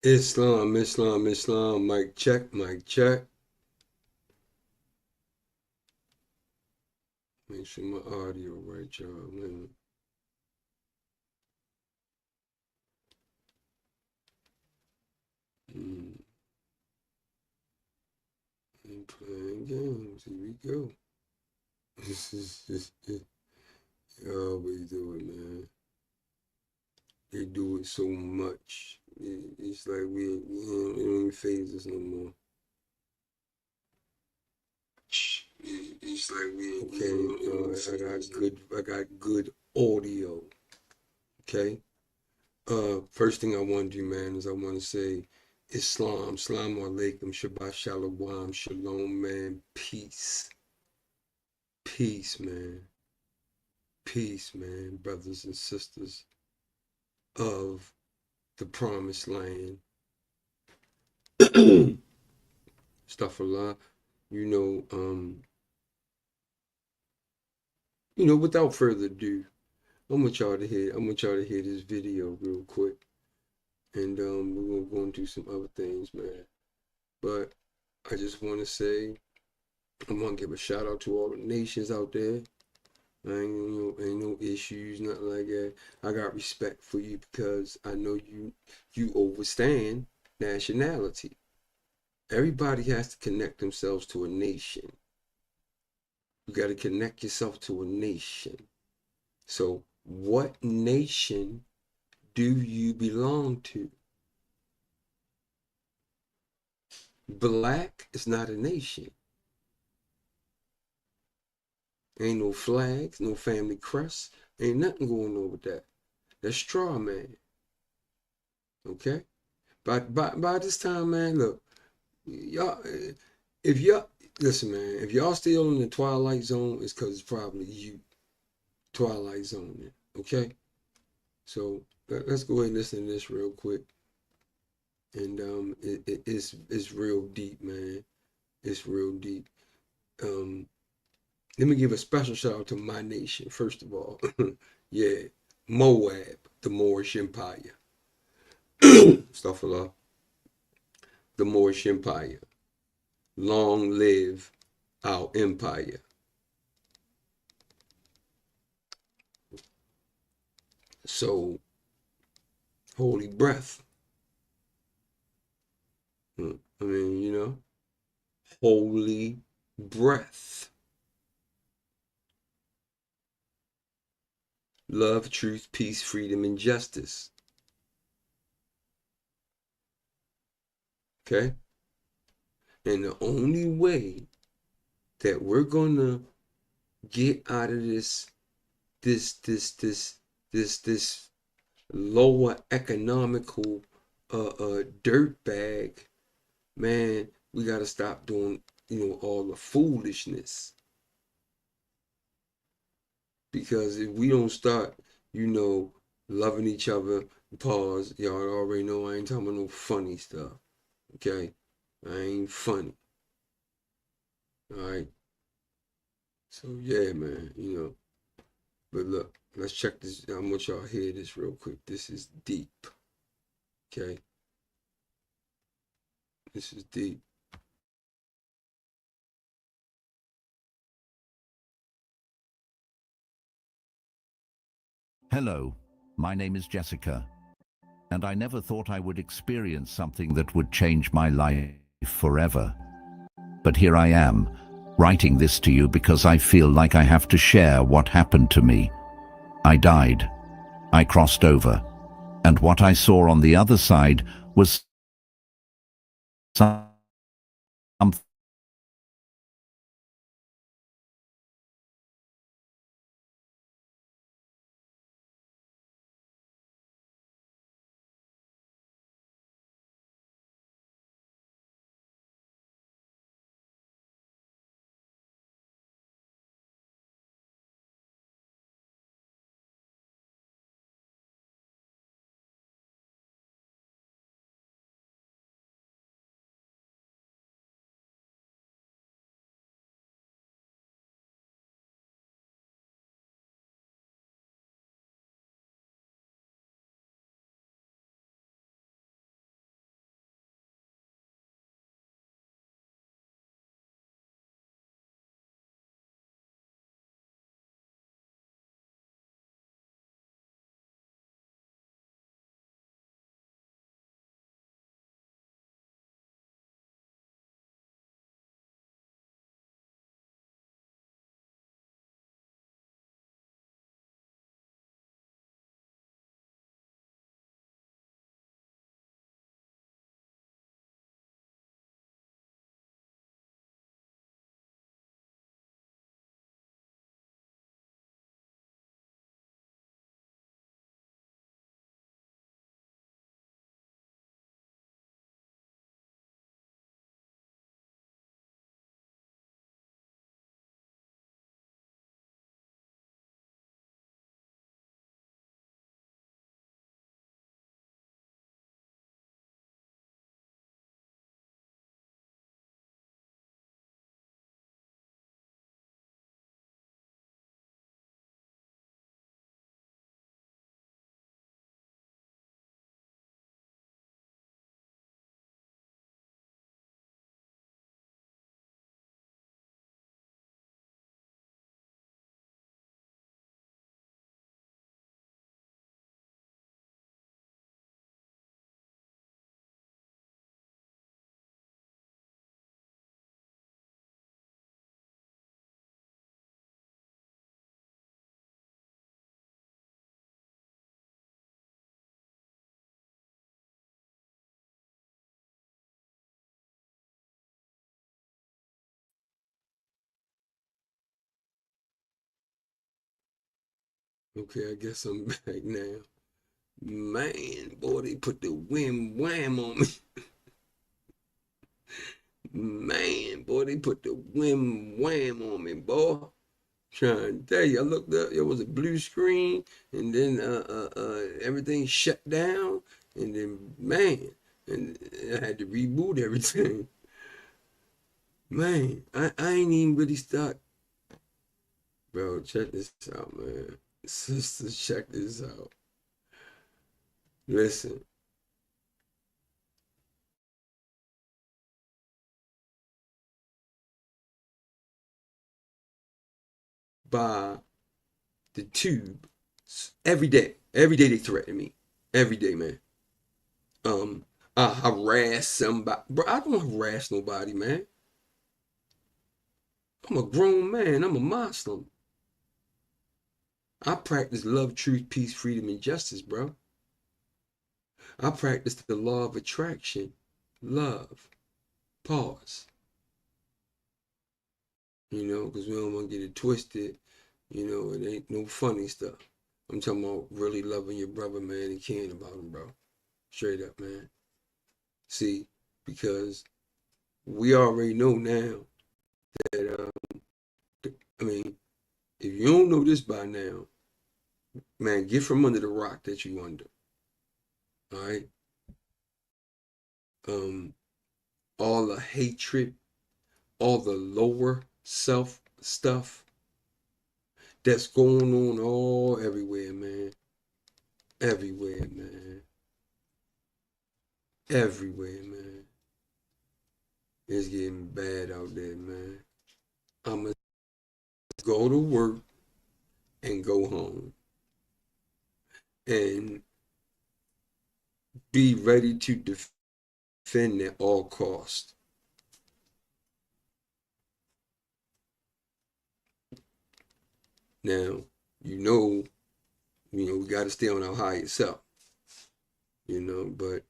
Islam, Islam, Islam. Mic check, mic check. Make sure my audio right, y'all. Man. Ain't playing games. Here we go. This is just they always do it, man. They do it so much. It's like it don't even phase us no more. It's like I got good audio. Okay. First thing I want to do, man, is I want to say Islam, Salam Alaikum, Shabbat Shalom, Shalom, man, peace, peace, man, peace, man, brothers and sisters of the promised land. Stuff a lot, you know, without further ado, I want y'all to hear this video real quick, and we're gonna go into some other things, man. But I just want to say, I want to give a shout out to all the nations out there. Ain't no issues, nothing like that. I got respect for you because I know you overstand nationality. Everybody has to connect themselves to a nation. You got to connect yourself to a nation. So, what nation do you belong to? Black is not a nation. Ain't no flags, no family crest, ain't nothing going on with that. That's straw man. Okay? By this time, man, look, y'all, if y'all listen, man, if y'all still in the twilight zone, it's because it's probably you twilight zone. Okay, so let's go ahead and listen to this real quick, and it's real deep, man. It's real deep. Um, Let me give a special shout out to my nation first of all. Yeah, Moab, the Moorish Empire. Astaghfirullah, the Moorish Empire. Long live our empire. So, holy breath. I mean, holy breath. Love, truth, peace, freedom, and justice. Okay? And the only way that we're gonna get out of this, this, this, this lower economical dirt bag, man, we gotta stop doing, all the foolishness. Because if we don't start, loving each other, pause, y'all already know I ain't talking about no funny stuff. Okay? I ain't funny. Alright? So yeah, man, But look, let's check this. I want y'all to hear this real quick. This is deep. Okay? This is deep. Hello, my name is Jessica, and I never thought I would experience something that would change my life forever. But here I am, writing this to you because I feel like I have to share what happened to me. I died. I crossed over. And what I saw on the other side was something Okay, I guess I'm back now. Man, boy, they put the wham wham on me. Man, boy, they put the wham wham on me, boy. Trying to tell you, I looked up, it was a blue screen, and then everything shut down, and then man, and I had to reboot everything. Man, I ain't even really start. Bro, check this out, man. Sisters, check this out. Listen, by the tube every day. Every day they threaten me. Every day, man. Um, I harass somebody. Bro, I don't harass nobody, man. I'm a grown man. I'm a Muslim. I practice love, truth, peace, freedom, and justice, bro. I practice the law of attraction. Love. Pause. Because we don't want to get it twisted. It ain't no funny stuff. I'm talking about really loving your brother, man, and caring about him, bro. Straight up, man. See, because we already know now that, I mean, if you don't know this by now, man, get from under the rock that you under. All right. Um, all the hatred, all the lower self stuff that's going on all everywhere, man. Everywhere, man. Everywhere, man. It's getting bad out there, man. I'ma go to work and go home and be ready to defend at all costs. Now, you know, we got to stay on our higher self, but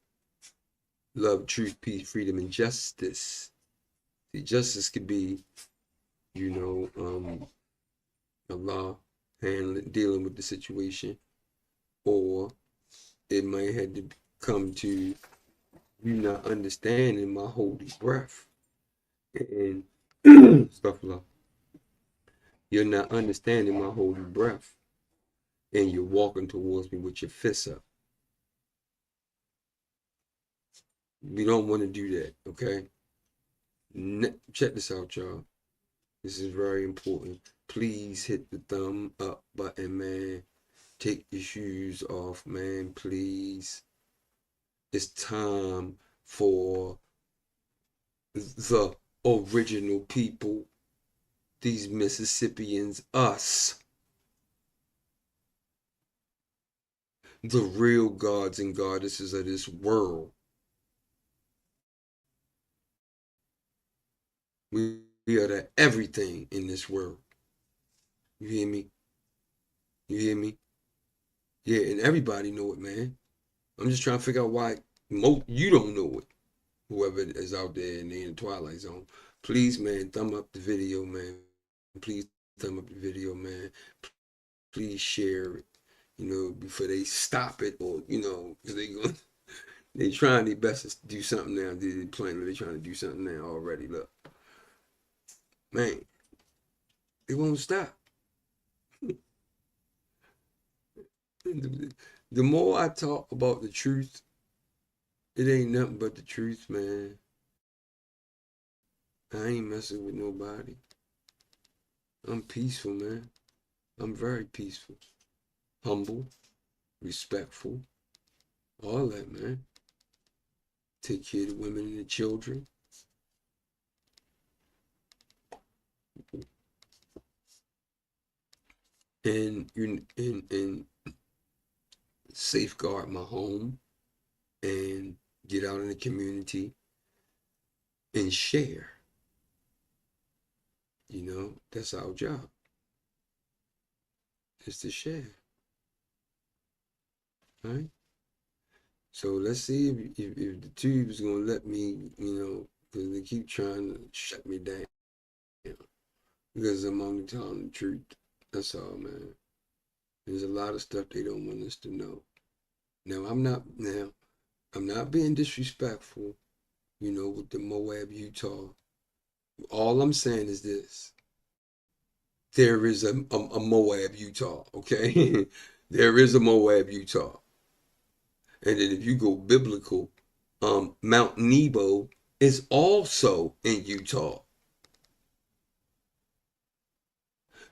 love, truth, peace, freedom, and justice. See, justice could be, you know, Allah dealing with the situation, or it might have to come to you not understanding my holy breath and stuff like you're not understanding my holy breath, and you're walking towards me with your fists up. We don't want to do that, okay? Check this out, y'all. This is very important. Please hit the thumb up button, man. Take your shoes off, man, please. It's time for the original people, these Mississippians, us, the real gods and goddesses of this world. We are the everything in this world. You hear me? You hear me? Yeah, and everybody know it, man. I'm just trying to figure out why you don't know it. Whoever is out there in the Twilight Zone, please, man, thumb up the video, man. Please thumb up the video, man. Please share it, before they stop it, or because they trying their best to do something now. They planning, they trying to do something now already. Look, man, they won't stop. The more I talk about the truth, it ain't nothing but the truth, man. I ain't messing with nobody. I'm peaceful, man. I'm very peaceful, humble, respectful, all that, man. Take care of the women and the children. And safeguard my home and get out in the community and share. That's our job. Is to share. Right? So let's see if the tube is gonna let me, because they keep trying to shut me down. Because I'm only telling the truth. That's all, man. There's a lot of stuff they don't want us to know. Now I'm not being disrespectful, with the Moab, Utah. All I'm saying is this. There is a Moab, Utah, okay? There is a Moab, Utah. And then if you go biblical, Mount Nebo is also in Utah.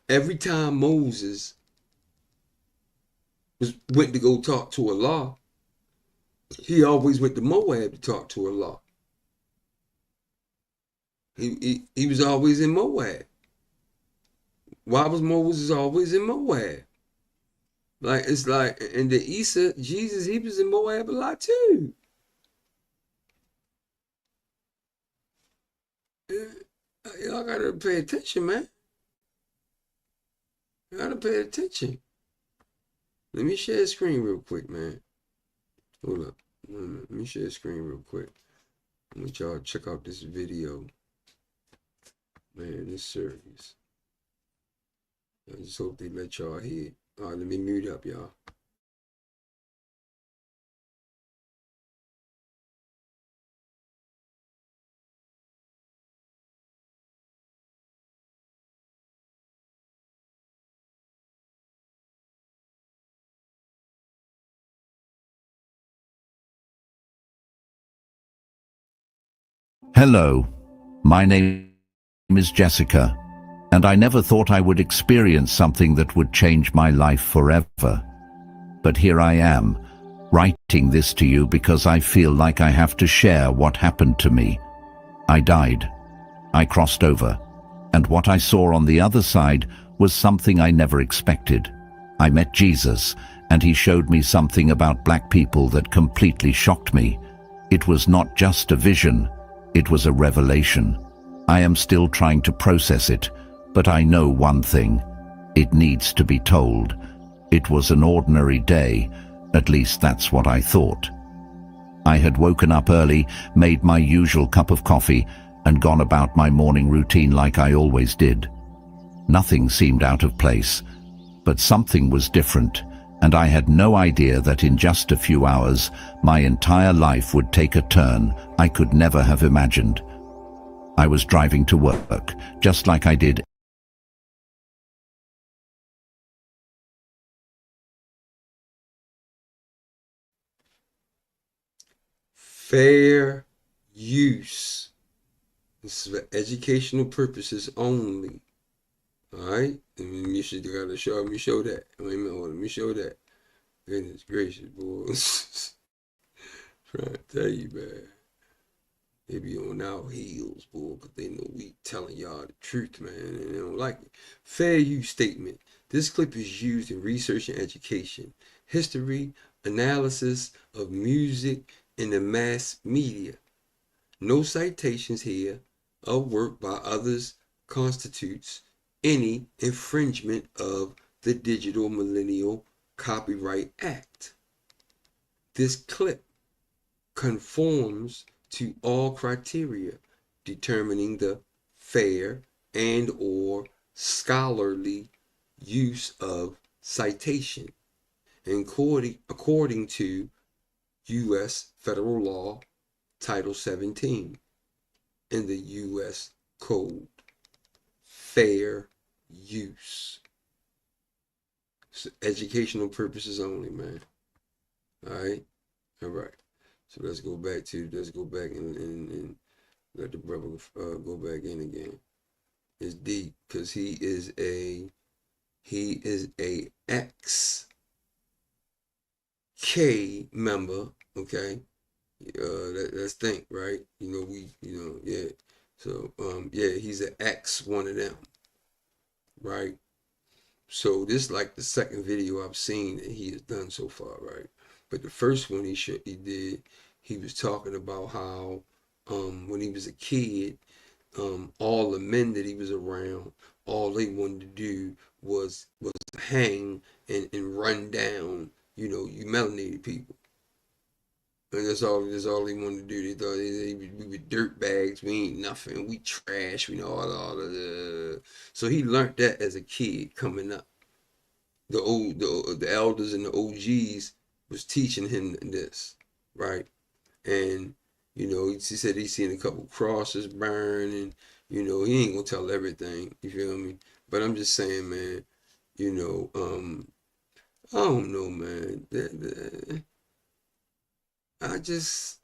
Every time Moses went to go talk to Allah, he always went to Moab to talk to Allah. He was always in Moab. Why was Moses always in Moab? Like, it's like, and the Isa, Jesus, he was in Moab a lot too. Y'all gotta pay attention, man. You gotta pay attention. Let me share a screen real quick, man. Hold up. Let me share a screen real quick. I want y'all to check out this video. Man, this serious. I just hope they let y'all hear. All right, let me mute up, y'all. Hello, my name is Jessica, and I never thought I would experience something that would change my life forever. But here I am, writing this to you because I feel like I have to share what happened to me. I died. I crossed over, and what I saw on the other side was something I never expected. I met Jesus, and he showed me something about black people that completely shocked me. It was not just a vision. It was a revelation. I am still trying to process it, but I know one thing. It needs to be told. It was an ordinary day, at least that's what I thought. I had woken up early, made my usual cup of coffee, and gone about my morning routine like I always did. Nothing seemed out of place, but something was different, and I had no idea that in just a few hours, my entire life would take a turn I could never have imagined. I was driving to work, just like I did. Fair use. This is for educational purposes only. Alright? And you should gotta show me show that. Wait a minute, let me show that. Goodness gracious, boys. Trying to tell you, man. They be on our heels, boy, because they know we telling y'all the truth, man, and they don't like it. Fair use statement. This clip is used in research and education, history, analysis of music, and the mass media. No citations here of work by others constitutes any infringement of the Digital Millennial Copyright Act. This clip conforms to all criteria determining the fair and or scholarly use of citation, according to U.S. Federal Law Title 17 in the U.S. Code. Fair use. So educational purposes only, man. All right? All right. So let's go back and let the brother go back in again. It's deep because he is a XK member, okay? Let's think, right? Yeah. So yeah, he's an X one of them, right? So this is like the second video I've seen that he has done so far, right? But the first one he was talking about how when he was a kid, all the men that he was around, all they wanted to do was hang and run down, you melanated people. And that's all they wanted to do. They thought we were dirt bags, we ain't nothing, we trash, we know all of the. So he learned that as a kid coming up. the elders and the OGs was teaching him this, right? And he said he seen a couple crosses burn, and he ain't gonna tell everything. You feel me? But I'm just saying, man. I don't know, man. I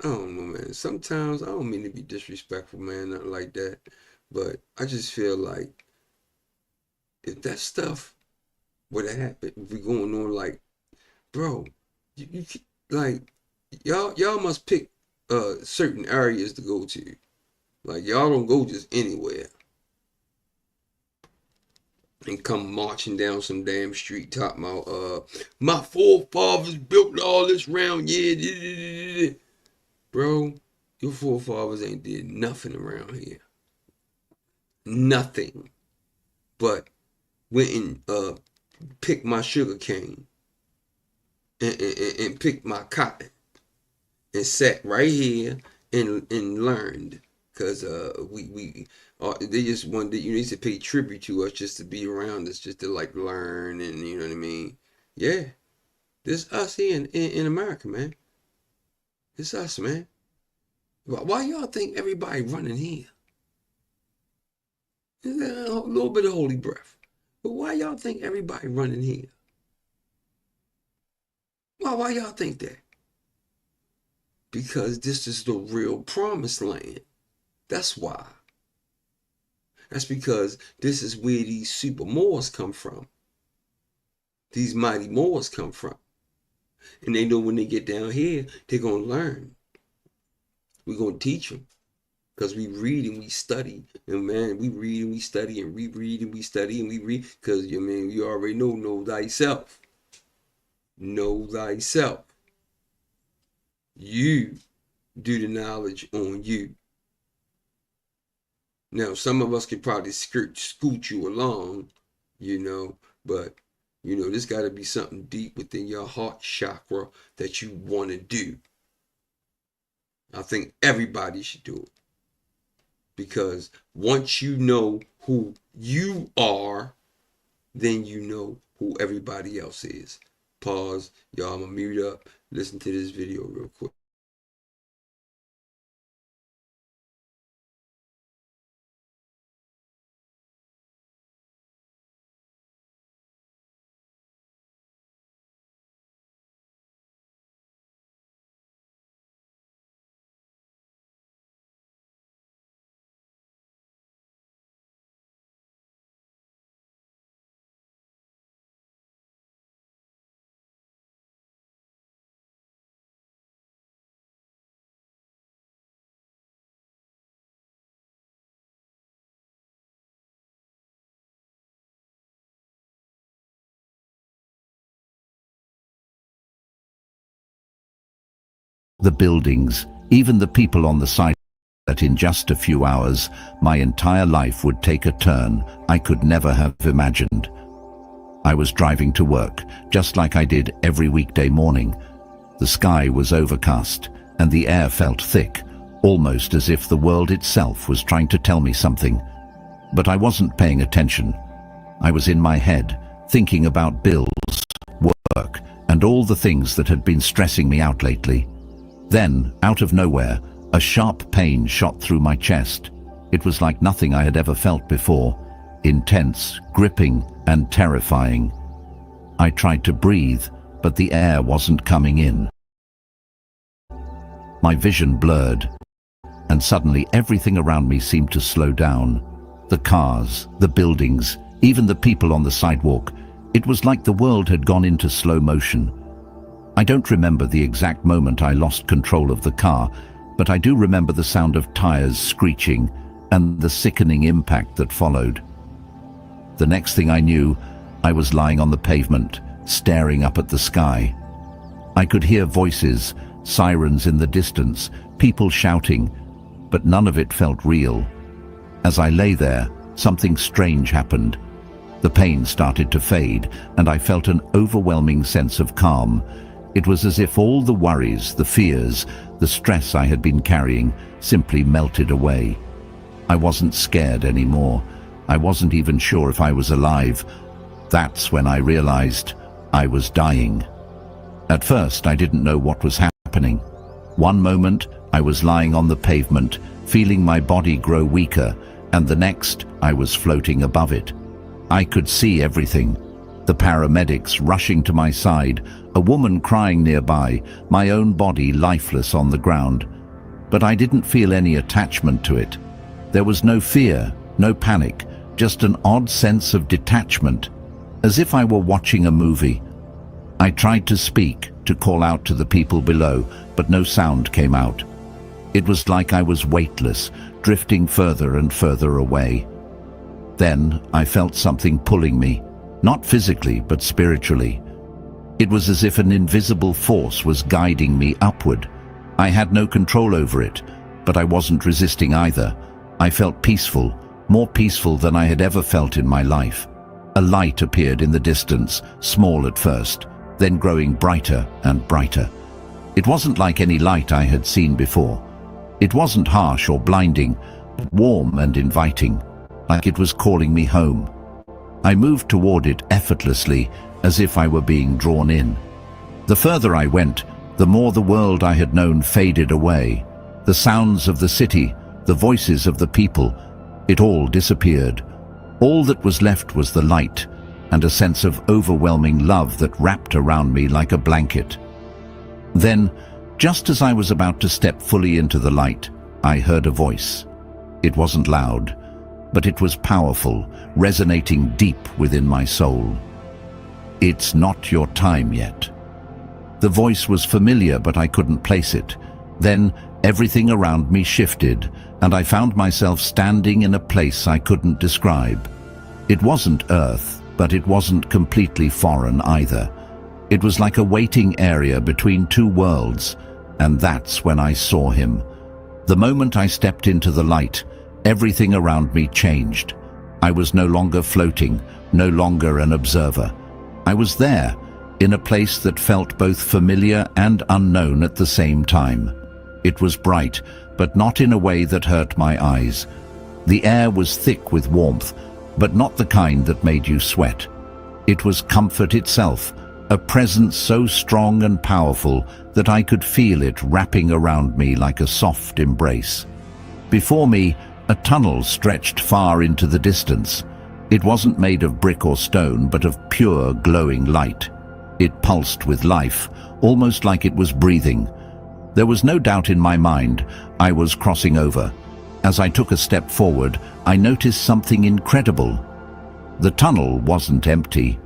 don't know, man. Sometimes I don't mean to be disrespectful, man, nothing like that. But I just feel like if that stuff would have happened, if we going on like, bro, you like y'all must pick certain areas to go to. Like y'all don't go just anywhere and come marching down some damn street talking about my forefathers built all this round, yeah. Bro, your forefathers ain't did nothing around here. Nothing. But went and picked my sugar cane and picked my cotton and sat right here and learned. Cause they just wanted, they to pay tribute to us just to be around us, just to like learn, and you know what I mean. Yeah, this us here in America, man. It's us, man. Why y'all think everybody running here? A little bit of holy breath. But why y'all think everybody running here? Why y'all think that? Because this is the real promised land. That's why. That's because this is where these super Moors come from. These mighty Moors come from. And they know when they get down here, they're going to learn. We're going to teach them. Because we read and we study. And man, we read and we study and we read and we study and we read. Because, you already know thyself. Know thyself. You do the knowledge on you. Now, some of us could probably scoot you along, but, there's got to be something deep within your heart chakra that you want to do. I think everybody should do it. Because once you know who you are, then you know who everybody else is. Pause. Y'all, I'm going to mute up. Listen to this video real quick. The buildings, even the people on the site, that in just a few hours, my entire life would take a turn I could never have imagined. I was driving to work, just like I did every weekday morning. The sky was overcast, and the air felt thick, almost as if the world itself was trying to tell me something. But I wasn't paying attention. I was in my head, thinking about bills, work, and all the things that had been stressing me out lately. Then, out of nowhere, a sharp pain shot through my chest. It was like nothing I had ever felt before. Intense, gripping, and terrifying. I tried to breathe, but the air wasn't coming in. My vision blurred, and suddenly everything around me seemed to slow down. The cars, the buildings, even the people on the sidewalk. It was like the world had gone into slow motion. I don't remember the exact moment I lost control of the car, but I do remember the sound of tires screeching and the sickening impact that followed. The next thing I knew, I was lying on the pavement, staring up at the sky. I could hear voices, sirens in the distance, people shouting, but none of it felt real. As I lay there, something strange happened. The pain started to fade, and I felt an overwhelming sense of calm. It was as if all the worries, the fears, the stress I had been carrying simply melted away. I wasn't scared anymore. I wasn't even sure if I was alive. That's when I realized I was dying. At first, I didn't know what was happening. One moment, I was lying on the pavement, feeling my body grow weaker, and the next, I was floating above it. I could see everything. The paramedics rushing to my side, a woman crying nearby, my own body lifeless on the ground. But I didn't feel any attachment to it. There was no fear, no panic, just an odd sense of detachment, as if I were watching a movie. I tried to speak, to call out to the people below, but no sound came out. It was like I was weightless, drifting further and further away. Then I felt something pulling me, not physically, but spiritually. It was as if an invisible force was guiding me upward. I had no control over it, but I wasn't resisting either. I felt peaceful, more peaceful than I had ever felt in my life. A light appeared in the distance, small at first, then growing brighter and brighter. It wasn't like any light I had seen before. It wasn't harsh or blinding, but warm and inviting, like it was calling me home. I moved toward it effortlessly, as if I were being drawn in. The further I went, the more the world I had known faded away. The sounds of the city, the voices of the people, it all disappeared. All that was left was the light, and a sense of overwhelming love that wrapped around me like a blanket. Then, just as I was about to step fully into the light, I heard a voice. It wasn't loud, but it was powerful, resonating deep within my soul. "It's not your time yet." The voice was familiar, but I couldn't place it. Then everything around me shifted, and I found myself standing in a place I couldn't describe. It wasn't Earth, but it wasn't completely foreign either. It was like a waiting area between two worlds, and that's when I saw him. The moment I stepped into the light, everything around me changed. I was no longer floating, no longer an observer. I was there, in a place that felt both familiar and unknown at the same time. It was bright, but not in a way that hurt my eyes. The air was thick with warmth, but not the kind that made you sweat. It was comfort itself, a presence so strong and powerful that I could feel it wrapping around me like a soft embrace. Before me, a tunnel stretched far into the distance. It wasn't made of brick or stone, but of pure, glowing light. It pulsed with life, almost like it was breathing. There was no doubt in my mind I was crossing over. As I took a step forward, I noticed something incredible. The tunnel wasn't empty.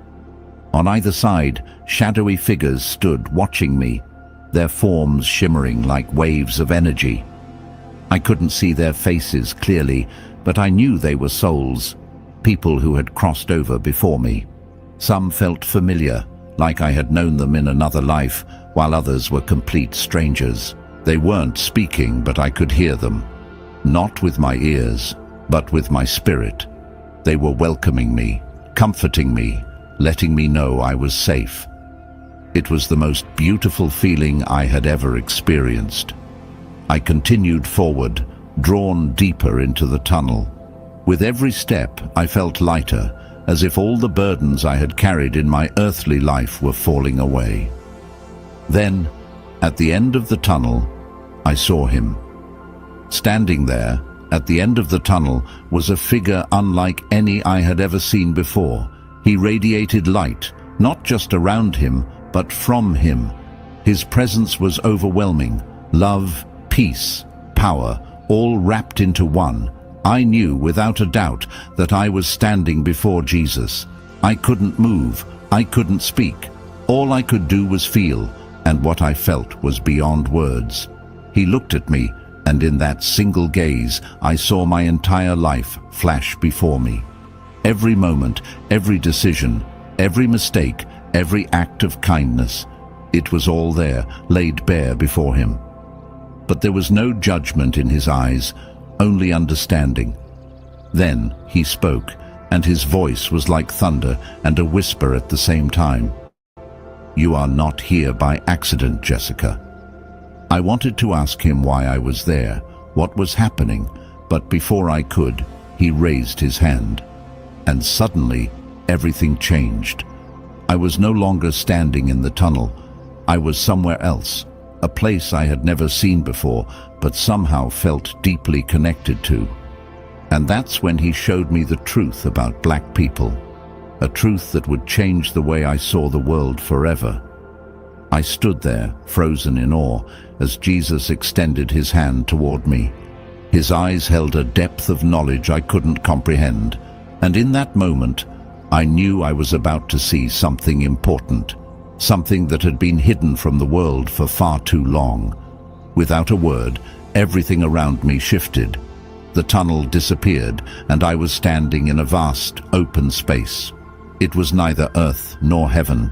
On either side, shadowy figures stood watching me, their forms shimmering like waves of energy. I couldn't see their faces clearly, but I knew they were souls, people who had crossed over before me. Some felt familiar, like I had known them in another life, while others were complete strangers. They weren't speaking, but I could hear them. Not with my ears, but with my spirit. They were welcoming me, comforting me, letting me know I was safe. It was the most beautiful feeling I had ever experienced. I continued forward, drawn deeper into the tunnel. With every step, I felt lighter, as if all the burdens I had carried in my earthly life were falling away. Then, at the end of the tunnel, I saw him. Standing there, at the end of the tunnel, was a figure unlike any I had ever seen before. He radiated light, not just around him, but from him. His presence was overwhelming. Love, peace, power, all wrapped into one. I knew without a doubt that I was standing before Jesus. I couldn't move, I couldn't speak. All I could do was feel, and what I felt was beyond words. He looked at me, and in that single gaze, I saw my entire life flash before me. Every moment, every decision, every mistake, every act of kindness, it was all there, laid bare before him. But there was no judgment in his eyes, only understanding. Then he spoke, and his voice was like thunder and a whisper at the same time. "You are not here by accident, Jessica." I wanted to ask him why I was there, what was happening, but before I could, he raised his hand. And suddenly, everything changed. I was no longer standing in the tunnel. I was somewhere else, a place I had never seen before, but somehow felt deeply connected to. And that's when he showed me the truth about black people, a truth that would change the way I saw the world forever. I stood there, frozen in awe, as Jesus extended his hand toward me. His eyes held a depth of knowledge I couldn't comprehend, and in that moment, I knew I was about to see something important, something that had been hidden from the world for far too long. Without a word, everything around me shifted. The tunnel disappeared, and I was standing in a vast, open space. It was neither earth nor heaven.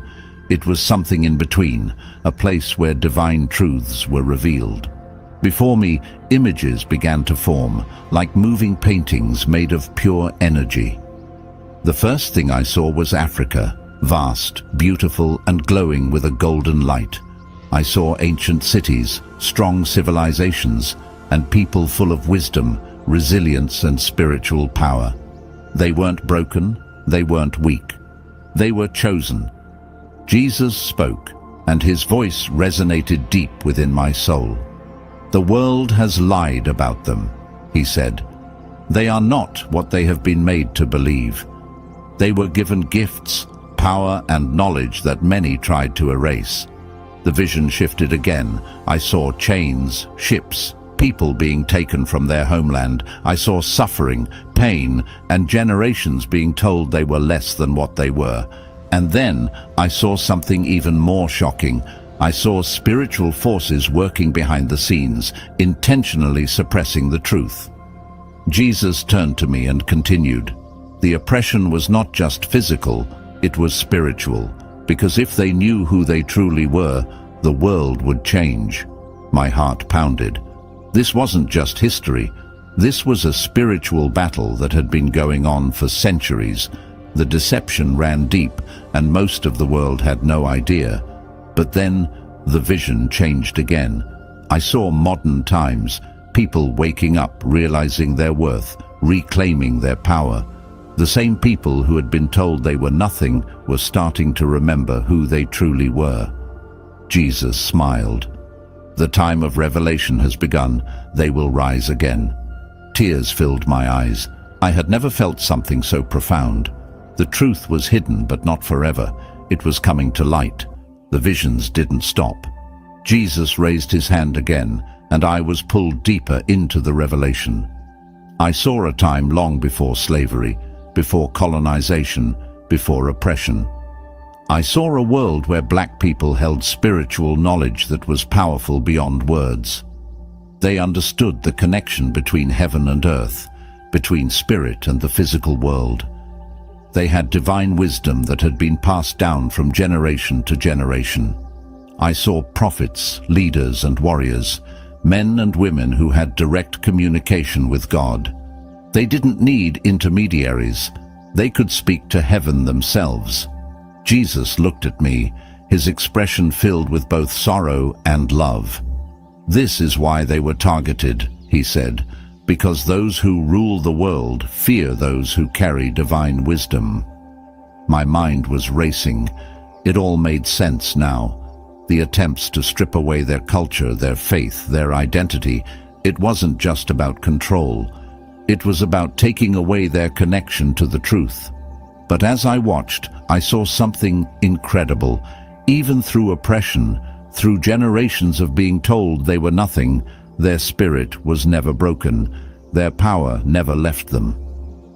It was something in between, a place where divine truths were revealed. Before me, images began to form, like moving paintings made of pure energy. The first thing I saw was Africa, vast, beautiful, and glowing with a golden light. I saw ancient cities, strong civilizations, and people full of wisdom, resilience, and spiritual power. They weren't broken, they weren't weak. They were chosen. Jesus spoke, and his voice resonated deep within my soul. "The world has lied about them," he said. "They are not what they have been made to believe. They were given gifts, power, and knowledge that many tried to erase." The vision shifted again. I saw chains, ships, people being taken from their homeland. I saw suffering, pain, and generations being told they were less than what they were. And then I saw something even more shocking. I saw spiritual forces working behind the scenes, intentionally suppressing the truth. Jesus turned to me and continued, "The oppression was not just physical, it was spiritual, because if they knew who they truly were, the world would change." My heart pounded. This wasn't just history. This was a spiritual battle that had been going on for centuries. The deception ran deep, and most of the world had no idea. But then, the vision changed again. I saw modern times, people waking up, realizing their worth, reclaiming their power. The same people who had been told they were nothing were starting to remember who they truly were. Jesus smiled. "The time of revelation has begun. They will rise again." Tears filled my eyes. I had never felt something so profound. The truth was hidden, but not forever. It was coming to light. The visions didn't stop. Jesus raised his hand again, and I was pulled deeper into the revelation. I saw a time long before slavery, before colonization, before oppression. I saw a world where black people held spiritual knowledge that was powerful beyond words. They understood the connection between heaven and earth, between spirit and the physical world. They had divine wisdom that had been passed down from generation to generation. I saw prophets, leaders, and warriors, men and women who had direct communication with God. They didn't need intermediaries. They could speak to heaven themselves. Jesus looked at me, his expression filled with both sorrow and love. "This is why they were targeted," he said, "because those who rule the world fear those who carry divine wisdom." My mind was racing. It all made sense now. The attempts to strip away their culture, their faith, their identity, it wasn't just about control. It was about taking away their connection to the truth. But as I watched, I saw something incredible. Even through oppression, through generations of being told they were nothing, their spirit was never broken. Their power never left them.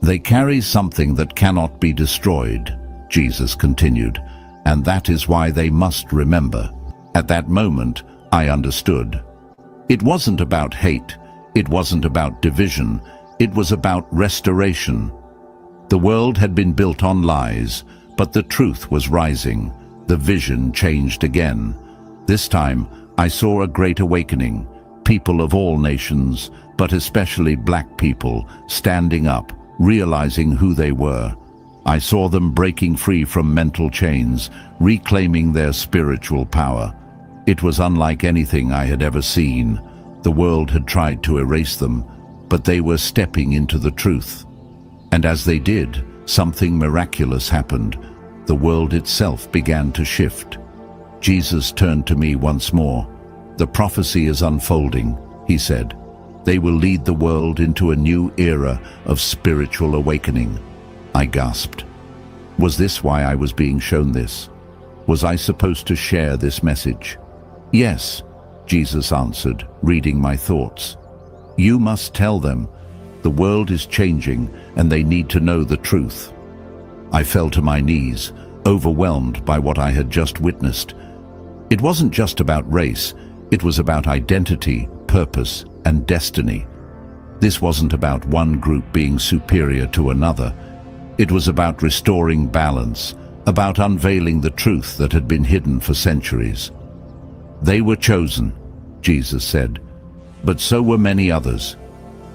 "They carry something that cannot be destroyed," Jesus continued, "and that is why they must remember." At that moment, I understood. It wasn't about hate. It wasn't about division. It was about restoration. The world had been built on lies, but the truth was rising. The vision changed again. This time, I saw a great awakening. People of all nations, but especially black people, standing up, realizing who they were. I saw them breaking free from mental chains, reclaiming their spiritual power. It was unlike anything I had ever seen. The world had tried to erase them, but they were stepping into the truth. And as they did, something miraculous happened. The world itself began to shift. Jesus turned to me once more. "The prophecy is unfolding," he said. "They will lead the world into a new era of spiritual awakening." I gasped. Was this why I was being shown this? Was I supposed to share this message? "Yes," Jesus answered, reading my thoughts. "You must tell them. The world is changing and they need to know the truth." I fell to my knees, overwhelmed by what I had just witnessed. It wasn't just about race, it was about identity, purpose, and destiny. This wasn't about one group being superior to another. It was about restoring balance, about unveiling the truth that had been hidden for centuries. "They were chosen," Jesus said, "but so were many others.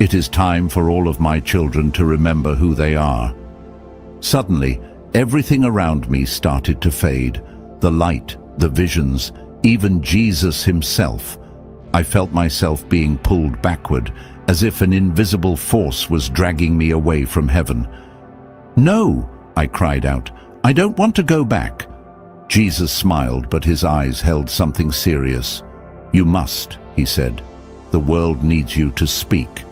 It is time for all of my children to remember who they are." Suddenly, everything around me started to fade. The light, the visions, even Jesus himself. I felt myself being pulled backward, as if an invisible force was dragging me away from heaven. "No," I cried out, "I don't want to go back." Jesus smiled, but his eyes held something serious. "You must," he said. "The world needs you to speak."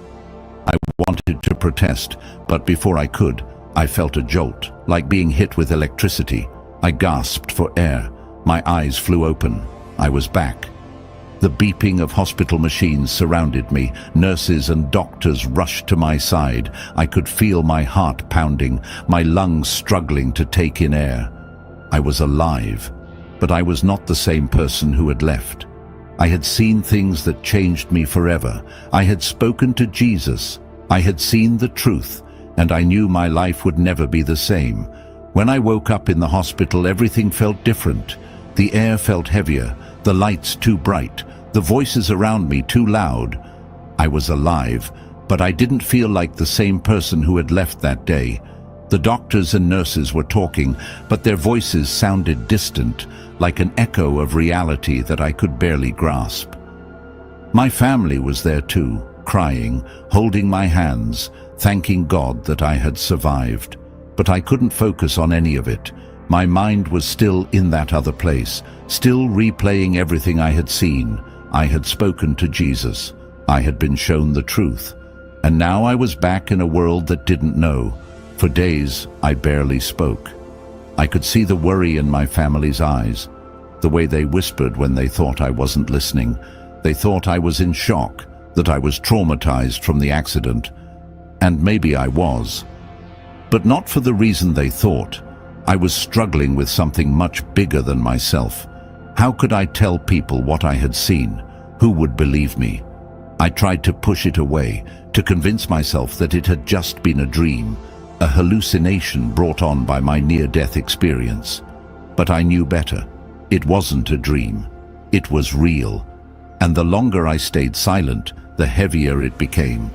I wanted to protest, but before I could, I felt a jolt, like being hit with electricity. I gasped for air. My eyes flew open. I was back. The beeping of hospital machines surrounded me. Nurses and doctors rushed to my side. I could feel my heart pounding, my lungs struggling to take in air. I was alive, but I was not the same person who had left. I had seen things that changed me forever. I had spoken to Jesus. I had seen the truth, and I knew my life would never be the same. When I woke up in the hospital, everything felt different. The air felt heavier, the lights too bright, the voices around me too loud. I was alive, but I didn't feel like the same person who had left that day. The doctors and nurses were talking, but their voices sounded distant, like an echo of reality that I could barely grasp. My family was there too, crying, holding my hands, thanking God that I had survived. But I couldn't focus on any of it. My mind was still in that other place, still replaying everything I had seen. I had spoken to Jesus. I had been shown the truth. And now I was back in a world that didn't know. For days, I barely spoke. I could see the worry in my family's eyes, the way they whispered when they thought I wasn't listening. They thought I was in shock, that I was traumatized from the accident. And maybe I was. But not for the reason they thought. I was struggling with something much bigger than myself. How could I tell people what I had seen? Who would believe me? I tried to push it away, to convince myself that it had just been a dream, a hallucination brought on by my near-death experience. But I knew better. It wasn't a dream. It was real. And the longer I stayed silent, the heavier it became.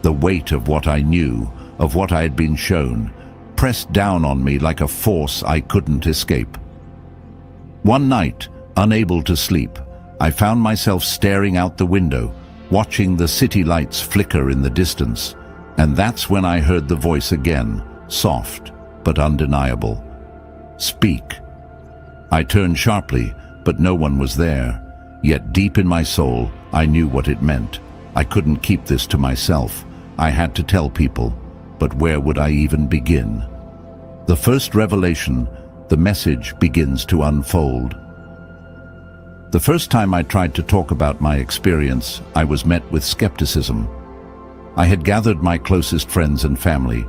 The weight of what I knew, of what I had been shown, pressed down on me like a force I couldn't escape. One night, unable to sleep, I found myself staring out the window, watching the city lights flicker in the distance. And that's when I heard the voice again, soft but undeniable. "Speak." I turned sharply, but no one was there. Yet deep in my soul, I knew what it meant. I couldn't keep this to myself. I had to tell people. But where would I even begin? The first revelation, the message begins to unfold. The first time I tried to talk about my experience, I was met with skepticism. I had gathered my closest friends and family,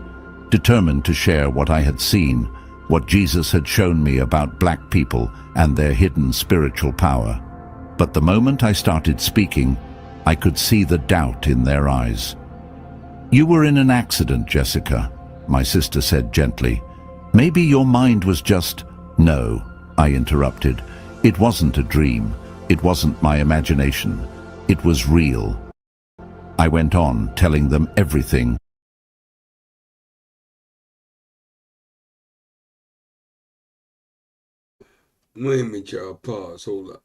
determined to share what I had seen, what Jesus had shown me about black people and their hidden spiritual power. But the moment I started speaking, I could see the doubt in their eyes. "You were in an accident, Jessica," my sister said gently. "Maybe your mind was just—" "No," I interrupted. "It wasn't a dream. It wasn't my imagination. It was real." I went on, telling them everything. Wait a minute, y'all. Pause. Hold up.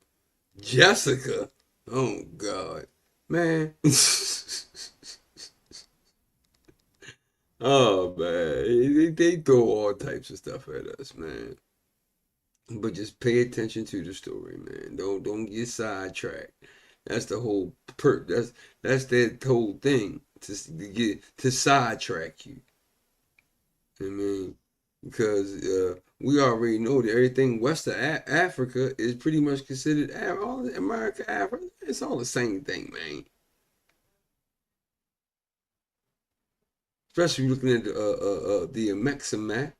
Jessica. Oh, God. Man. Oh man, they throw all types of stuff at us, man. But just pay attention to the story, man. Don't get sidetracked. That's the whole that's that whole thing to sidetrack you. I mean, because we already know that everything west of Africa is pretty much considered all America, Africa. It's all the same thing, man. Especially looking at the Mexican map.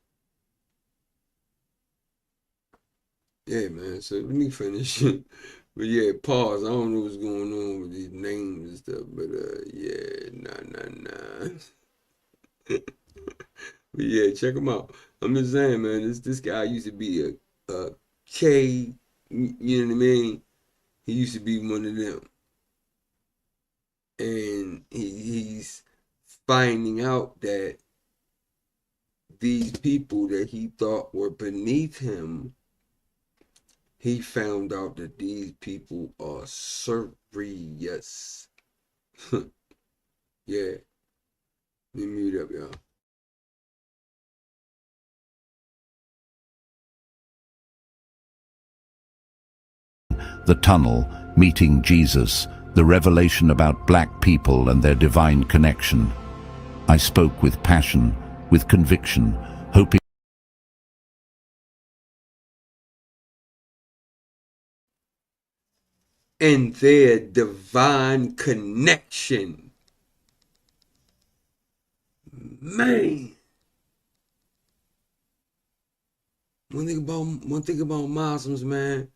Yeah, man. So let me finish. But yeah, pause. I don't know what's going on with these names and stuff, but yeah, nah. But yeah, check him out. I'm just saying, man. This guy used to be a K. You know what I mean? He used to be one of them, and he's finding out that these people that he thought were beneath him, he found out that these people are serious. Yeah, let me mute up, y'all. The tunnel, meeting Jesus, the revelation about black people and their divine connection. I spoke with passion, with conviction, hoping And their divine connection. Man, one thing about Muslims, man,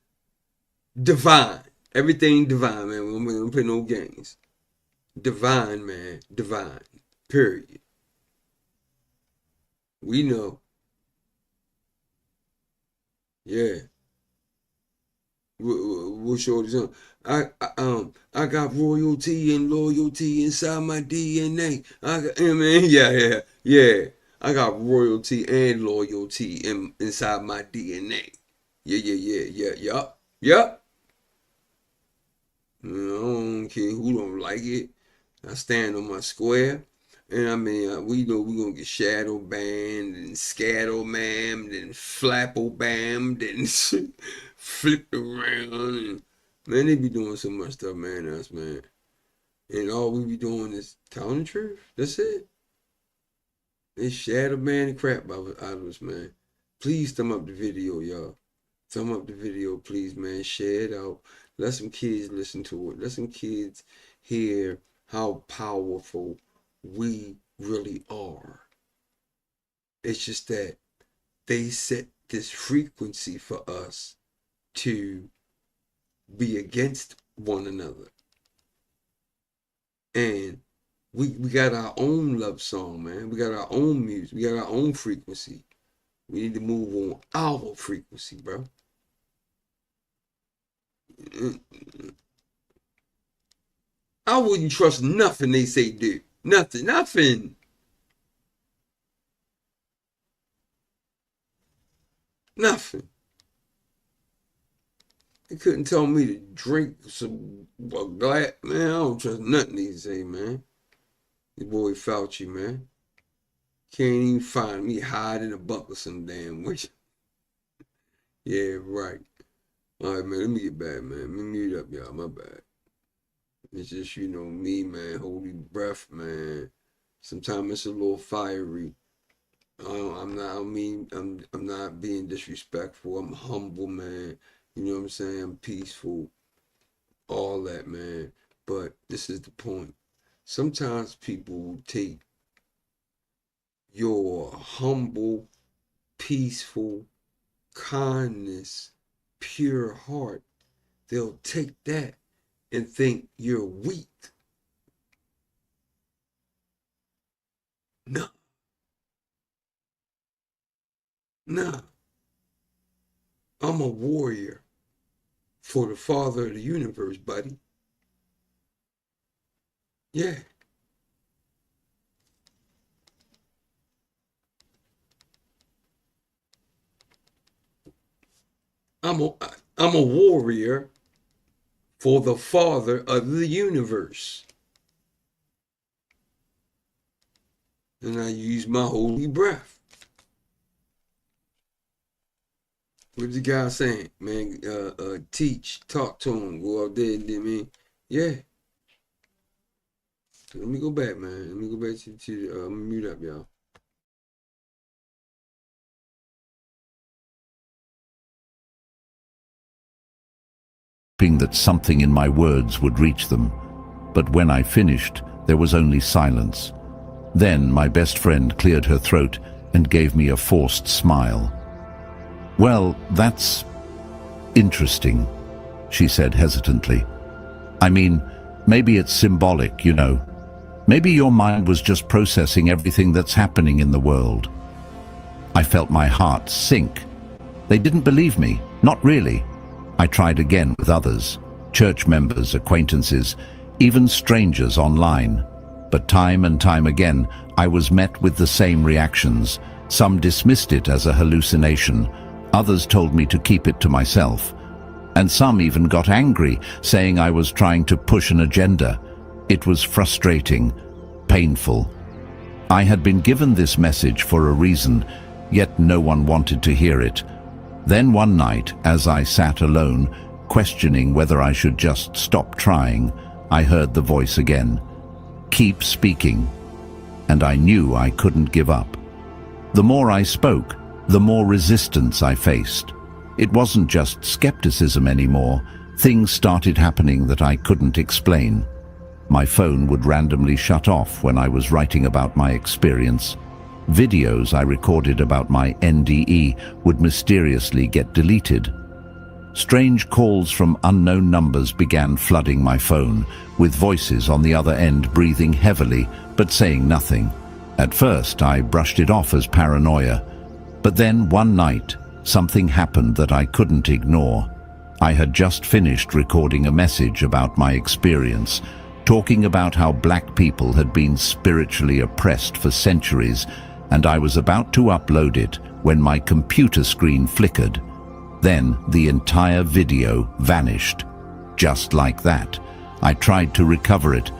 divine. Everything divine, man. We don't play no games. Divine, man. Divine. Period. We know. Yeah. What's your on? I got royalty and loyalty inside my DNA. I mean, yeah. I got royalty and loyalty inside my DNA. Yup. I don't care who don't like it. I stand on my square. And I mean, we know we gonna get shadow banned and scattle mammed and flapple bammed and flipped around. And man, they be doing so much stuff, man, us, man. And all we be doing is telling the truth. That's it. They shadow ban the crap out of us, man. Please thumb up the video, y'all. Thumb up the video, please, man. Share it out. Let some kids listen to it. Let some kids hear how powerful we really are. It's just that they set this frequency for us to be against one another. And we got our own love song, man. We got our own music. We got our own frequency. We need to move on our frequency, bro. I wouldn't trust nothing they say do. Nothing. They couldn't tell me to drink some glass. Man, I don't trust nothing they say, man. Your boy Fauci, man. Can't even find me hiding in a bunker some damn way. Yeah, right. All right, man, let me get back, man. Let me mute up, y'all. My bad. It's just, me, man. Holy breath, man. Sometimes it's a little fiery. I'm not, I mean, I'm not being disrespectful. I'm humble, man. You know what I'm saying? I'm peaceful. All that, man. But this is the point. Sometimes people will take your humble, peaceful, kindness, pure heart. They'll take that and think you're weak. No, no. I'm a warrior for the Father of the universe, buddy. Yeah. I'm a I'm a warrior for the Father of the universe. and I use my holy breath. What's the guy saying, man? Teach, talk to him, go out there, man. Yeah. So let me go back, man. Let me go back to I'm gonna mute up, y'all. Hoping that something in my words would reach them. But when I finished, there was only silence. Then my best friend cleared her throat and gave me a forced smile. "Well, that's interesting," she said hesitantly. "I mean, maybe it's symbolic, you know. Maybe your mind was just processing everything that's happening in the world." I felt my heart sink. They didn't believe me, not really. I tried again with others, church members, acquaintances, even strangers online. But time and time again, I was met with the same reactions. Some dismissed it as a hallucination. Others told me to keep it to myself. And some even got angry, saying I was trying to push an agenda. It was frustrating, painful. I had been given this message for a reason, yet no one wanted to hear it. Then one night, as I sat alone, questioning whether I should just stop trying, I heard the voice again. "Keep speaking." And I knew I couldn't give up. The more I spoke, the more resistance I faced. It wasn't just skepticism anymore. Things started happening that I couldn't explain. My phone would randomly shut off when I was writing about my experience. Videos I recorded about my NDE would mysteriously get deleted. Strange calls from unknown numbers began flooding my phone, with voices on the other end breathing heavily but saying nothing. At first, I brushed it off as paranoia. But then one night, something happened that I couldn't ignore. I had just finished recording a message about my experience, talking about how black people had been spiritually oppressed for centuries, and I was about to upload it when my computer screen flickered. Then the entire video vanished. Just like that. I tried to recover it.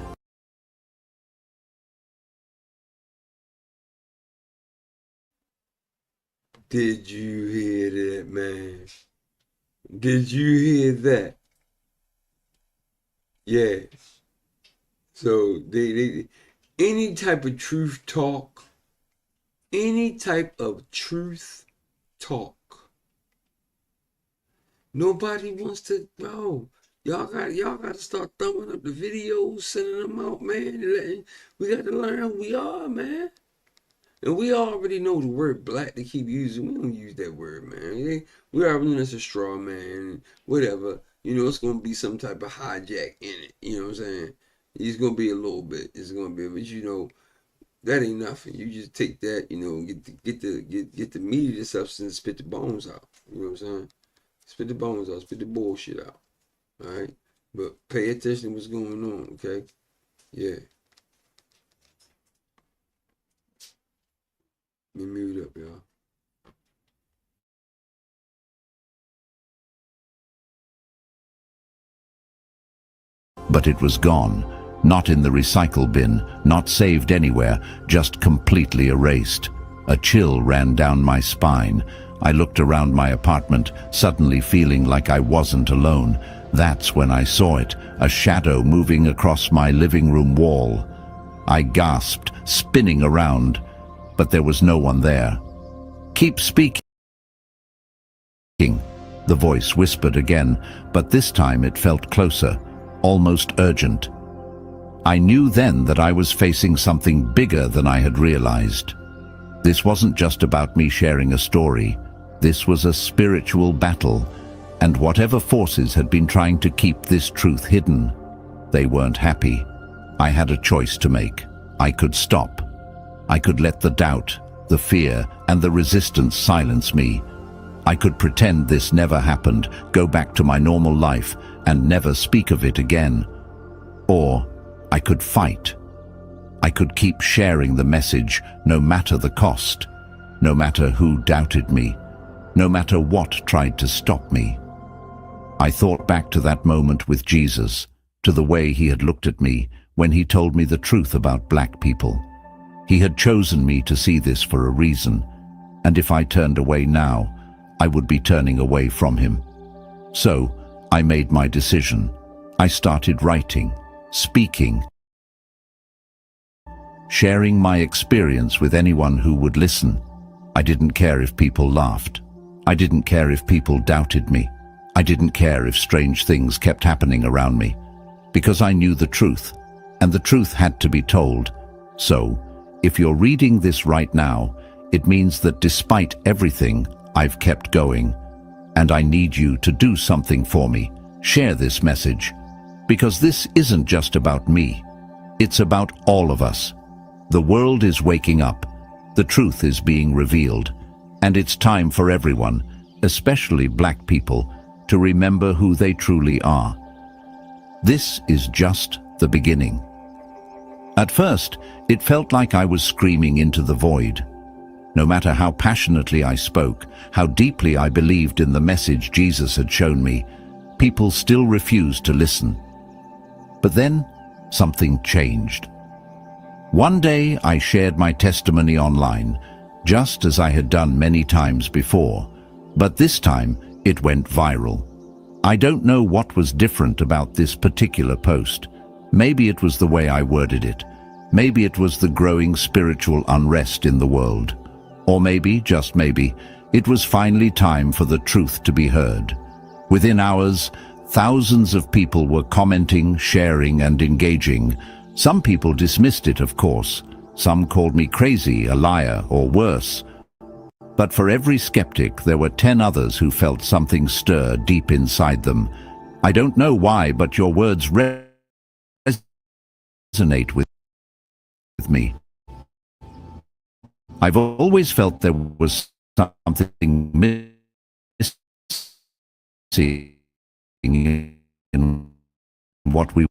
Did you hear that, man? Did you hear that? Yeah. So they any type of truth talk, any type of truth talk. Nobody wants to know. Y'all got to start thumbing up the videos, sending them out, man. We got to learn who we are, man. And we already know the word black they keep using. We don't use that word, man. We already know it's a straw man, whatever. You know, it's going to be some type of hijack in it. You know what I'm saying? It's going to be a little bit. It's going to be, but you know, that ain't nothing. You just take that, you know, get the meat of the substance, spit the bones out. You know what I'm saying? Spit the bones out, spit the bullshit out. All right? But pay attention to what's going on, okay? Yeah. Let me mute up, y'all. But it was gone. Not in the recycle bin, not saved anywhere, just completely erased. A chill ran down my spine. I looked around my apartment, suddenly feeling like I wasn't alone. That's when I saw it, a shadow moving across my living room wall. I gasped, spinning around, but there was no one there. "Keep speaking," the voice whispered again, but this time it felt closer, almost urgent. I knew then that I was facing something bigger than I had realized. This wasn't just about me sharing a story. This was a spiritual battle, and whatever forces had been trying to keep this truth hidden, they weren't happy. I had a choice to make. I could stop. I could let the doubt, the fear, and the resistance silence me. I could pretend this never happened, go back to my normal life, and never speak of it again. Or I could fight. I could keep sharing the message, no matter the cost, no matter who doubted me, no matter what tried to stop me. I thought back to that moment with Jesus, to the way he had looked at me when he told me the truth about black people. He had chosen me to see this for a reason, and if I turned away now, I would be turning away from him. So, I made my decision. I started writing, speaking, sharing my experience with anyone who would listen. I didn't care if people laughed. I didn't care if people doubted me. I didn't care if strange things kept happening around me, because I knew the truth, and the truth had to be told. So, if you're reading this right now, it means that despite everything, I've kept going, and I need you to do something for me. Share this message, because this isn't just about me. It's about all of us. The world is waking up. The truth is being revealed, and it's time for everyone, especially Black people, to remember who they truly are. This is just the beginning. At first, it felt like I was screaming into the void. No matter how passionately I spoke, how deeply I believed in the message Jesus had shown me, people still refused to listen. But then, something changed. One day, I shared my testimony online, just as I had done many times before, but this time, it went viral. I don't know what was different about this particular post. Maybe it was the way I worded it. Maybe it was the growing spiritual unrest in the world. Or maybe, just maybe, it was finally time for the truth to be heard. Within hours, thousands of people were commenting, sharing, and engaging. Some people dismissed it, of course. Some called me crazy, a liar, or worse. But for every skeptic, there were 10 others who felt something stir deep inside them. I don't know why, but your words resonate with me. I've always felt there was something missing in what we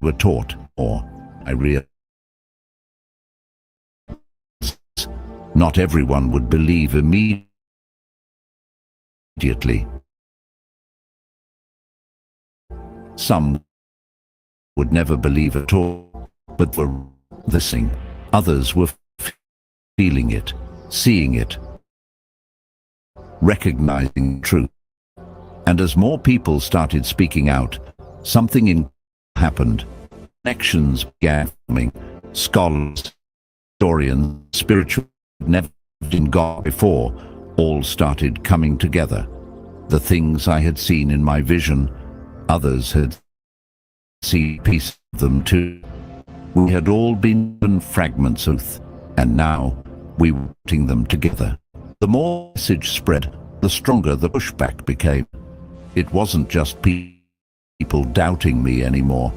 were taught, or I realized not everyone would believe immediately. Some would never believe at all, but were listening. Others were feeling it, seeing it, recognizing truth. And as more people started speaking out, something happened. Connections began forming. Scholars, historians, spiritual never in God before, all started coming together. The things I had seen in my vision, others had seen pieces of them too. We had all been given fragments of, and now we were putting them together. The more the message spread, the stronger the pushback became. It wasn't just people doubting me anymore.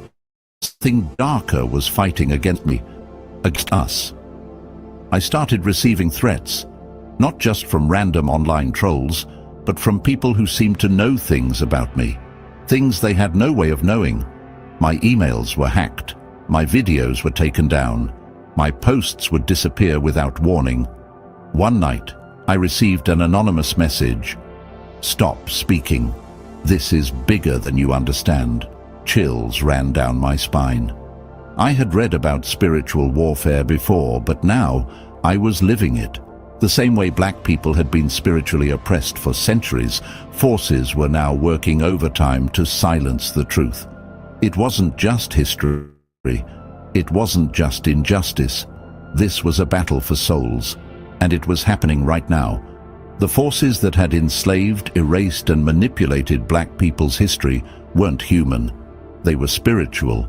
Something darker was fighting against me, against us. I started receiving threats, not just from random online trolls, but from people who seemed to know things about me, things they had no way of knowing. My emails were hacked, my videos were taken down, my posts would disappear without warning. One night, I received an anonymous message. "Stop speaking. This is bigger than you understand." Chills ran down my spine. I had read about spiritual warfare before, but now I was living it. The same way Black people had been spiritually oppressed for centuries, forces were now working overtime to silence the truth. It wasn't just history. It wasn't just injustice. This was a battle for souls, and it was happening right now. The forces that had enslaved, erased, and manipulated Black people's history weren't human. They were spiritual,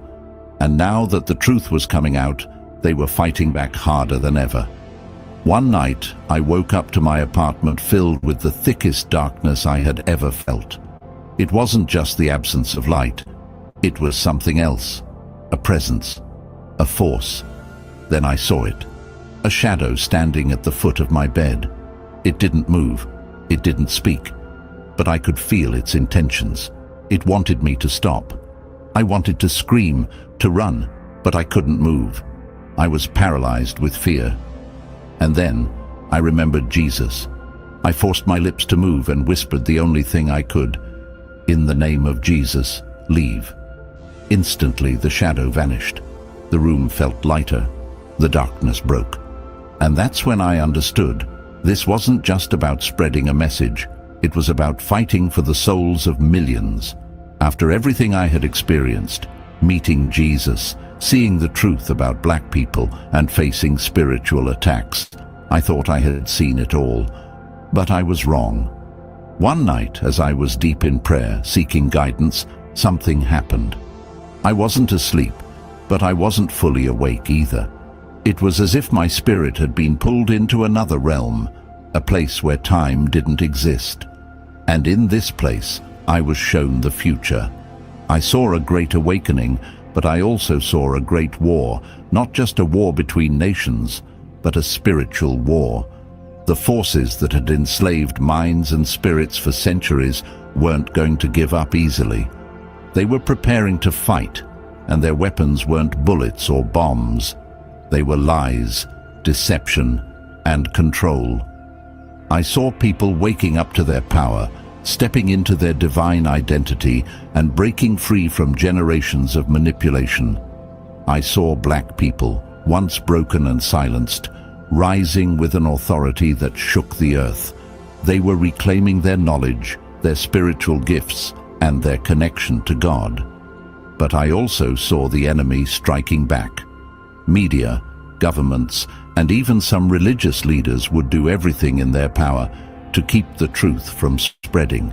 and now that the truth was coming out, they were fighting back harder than ever. One night, I woke up to my apartment filled with the thickest darkness I had ever felt. It wasn't just the absence of light. It was something else. A presence. A force. Then I saw it. A shadow standing at the foot of my bed. It didn't move. It didn't speak. But I could feel its intentions. It wanted me to stop. I wanted to scream, to run, but I couldn't move. I was paralyzed with fear. And then I remembered Jesus. I forced my lips to move and whispered the only thing I could. In the name of Jesus, leave. Instantly, the shadow vanished. The room felt lighter. The darkness broke. And that's when I understood. This wasn't just about spreading a message. It was about fighting for the souls of millions. After everything I had experienced, meeting Jesus, seeing the truth about black people, and facing spiritual attacks, I thought I had seen it all. But I was wrong. One night, as I was deep in prayer, seeking guidance, something happened. I wasn't asleep, but I wasn't fully awake either. It was as if my spirit had been pulled into another realm, a place where time didn't exist. And in this place, I was shown the future. I saw a great awakening, but I also saw a great war, not just a war between nations, but a spiritual war. The forces that had enslaved minds and spirits for centuries weren't going to give up easily. They were preparing to fight, and their weapons weren't bullets or bombs. They were lies, deception, and control. I saw people waking up to their power, stepping into their divine identity, and breaking free from generations of manipulation. I saw black people, once broken and silenced, rising with an authority that shook the earth. They were reclaiming their knowledge, their spiritual gifts, and their connection to God. But I also saw the enemy striking back. Media, governments, and even some religious leaders would do everything in their power to keep the truth from spreading.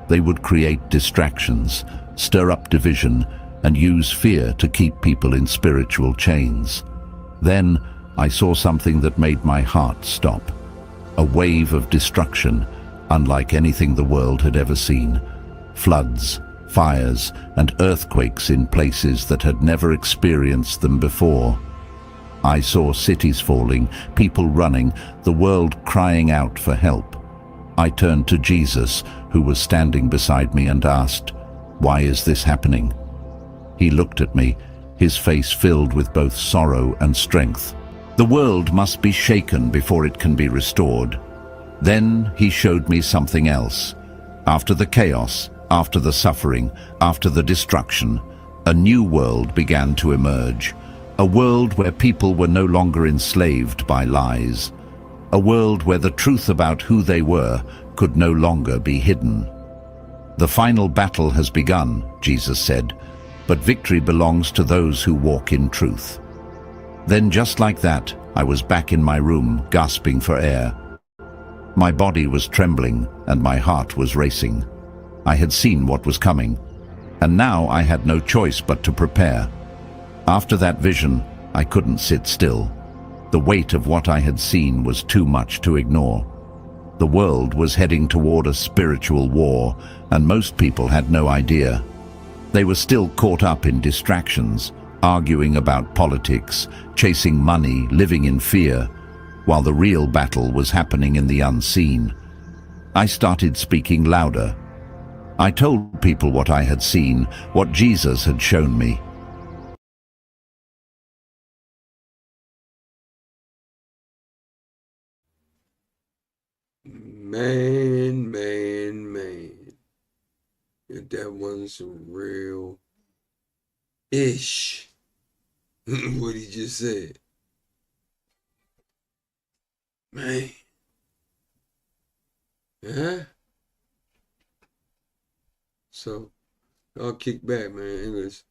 They would create distractions, stir up division, and use fear to keep people in spiritual chains. Then I saw something that made my heart stop. A wave of destruction, unlike anything the world had ever seen. Floods, fires, and earthquakes in places that had never experienced them before. I saw cities falling, people running, the world crying out for help. I turned to Jesus, who was standing beside me, and asked, "Why is this happening?" He looked at me, his face filled with both sorrow and strength. The world must be shaken before it can be restored. Then he showed me something else. After the chaos, after the suffering, after the destruction, a new world began to emerge. A world where people were no longer enslaved by lies. A world where the truth about who they were could no longer be hidden. The final battle has begun, Jesus said, but victory belongs to those who walk in truth. Then, just like that, I was back in my room, gasping for air. My body was trembling and my heart was racing. I had seen what was coming, and now I had no choice but to prepare. After that vision, I couldn't sit still. The weight of what I had seen was too much to ignore. The world was heading toward a spiritual war, and most people had no idea. They were still caught up in distractions, arguing about politics, chasing money, living in fear, while the real battle was happening in the unseen. I started speaking louder. I told people what I had seen, what Jesus had shown me. Man. If that wasn't some real-ish, what he just said. Man. Yeah. So, I'll kick back, man. Anyways,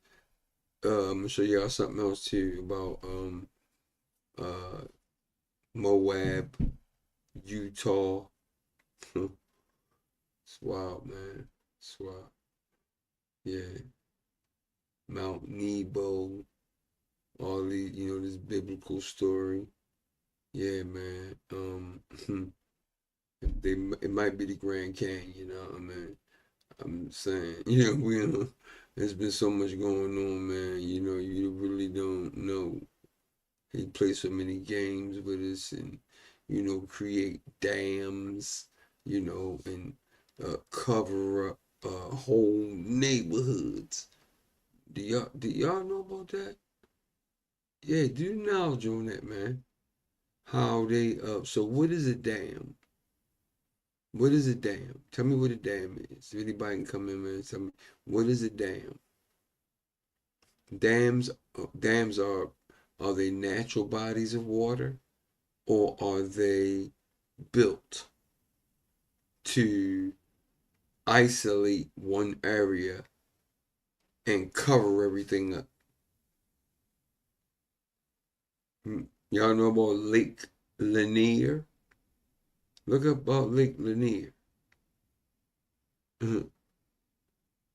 I'm gonna show y'all something else too about uh MOAB, Utah. It's wild, man. It's wild. Yeah. Mount Nebo, all these, this biblical story. Yeah, man. It might be the Grand Canyon, you know what I mean? I'm saying, there's been so much going on, man. You really don't know. He plays so many games with us and, create dams, and cover up whole neighborhoods. Do y'all know about that? Yeah, do knowledge on that, man. How they so what is a dam? What is a dam? Tell me what a dam is. If anybody can come in, man, and tell me what is a dam? Dams, dams are they natural bodies of water, or are they built to isolate one area and cover everything up? Y'all know about Lake Lanier? Look up about Lake Lanier.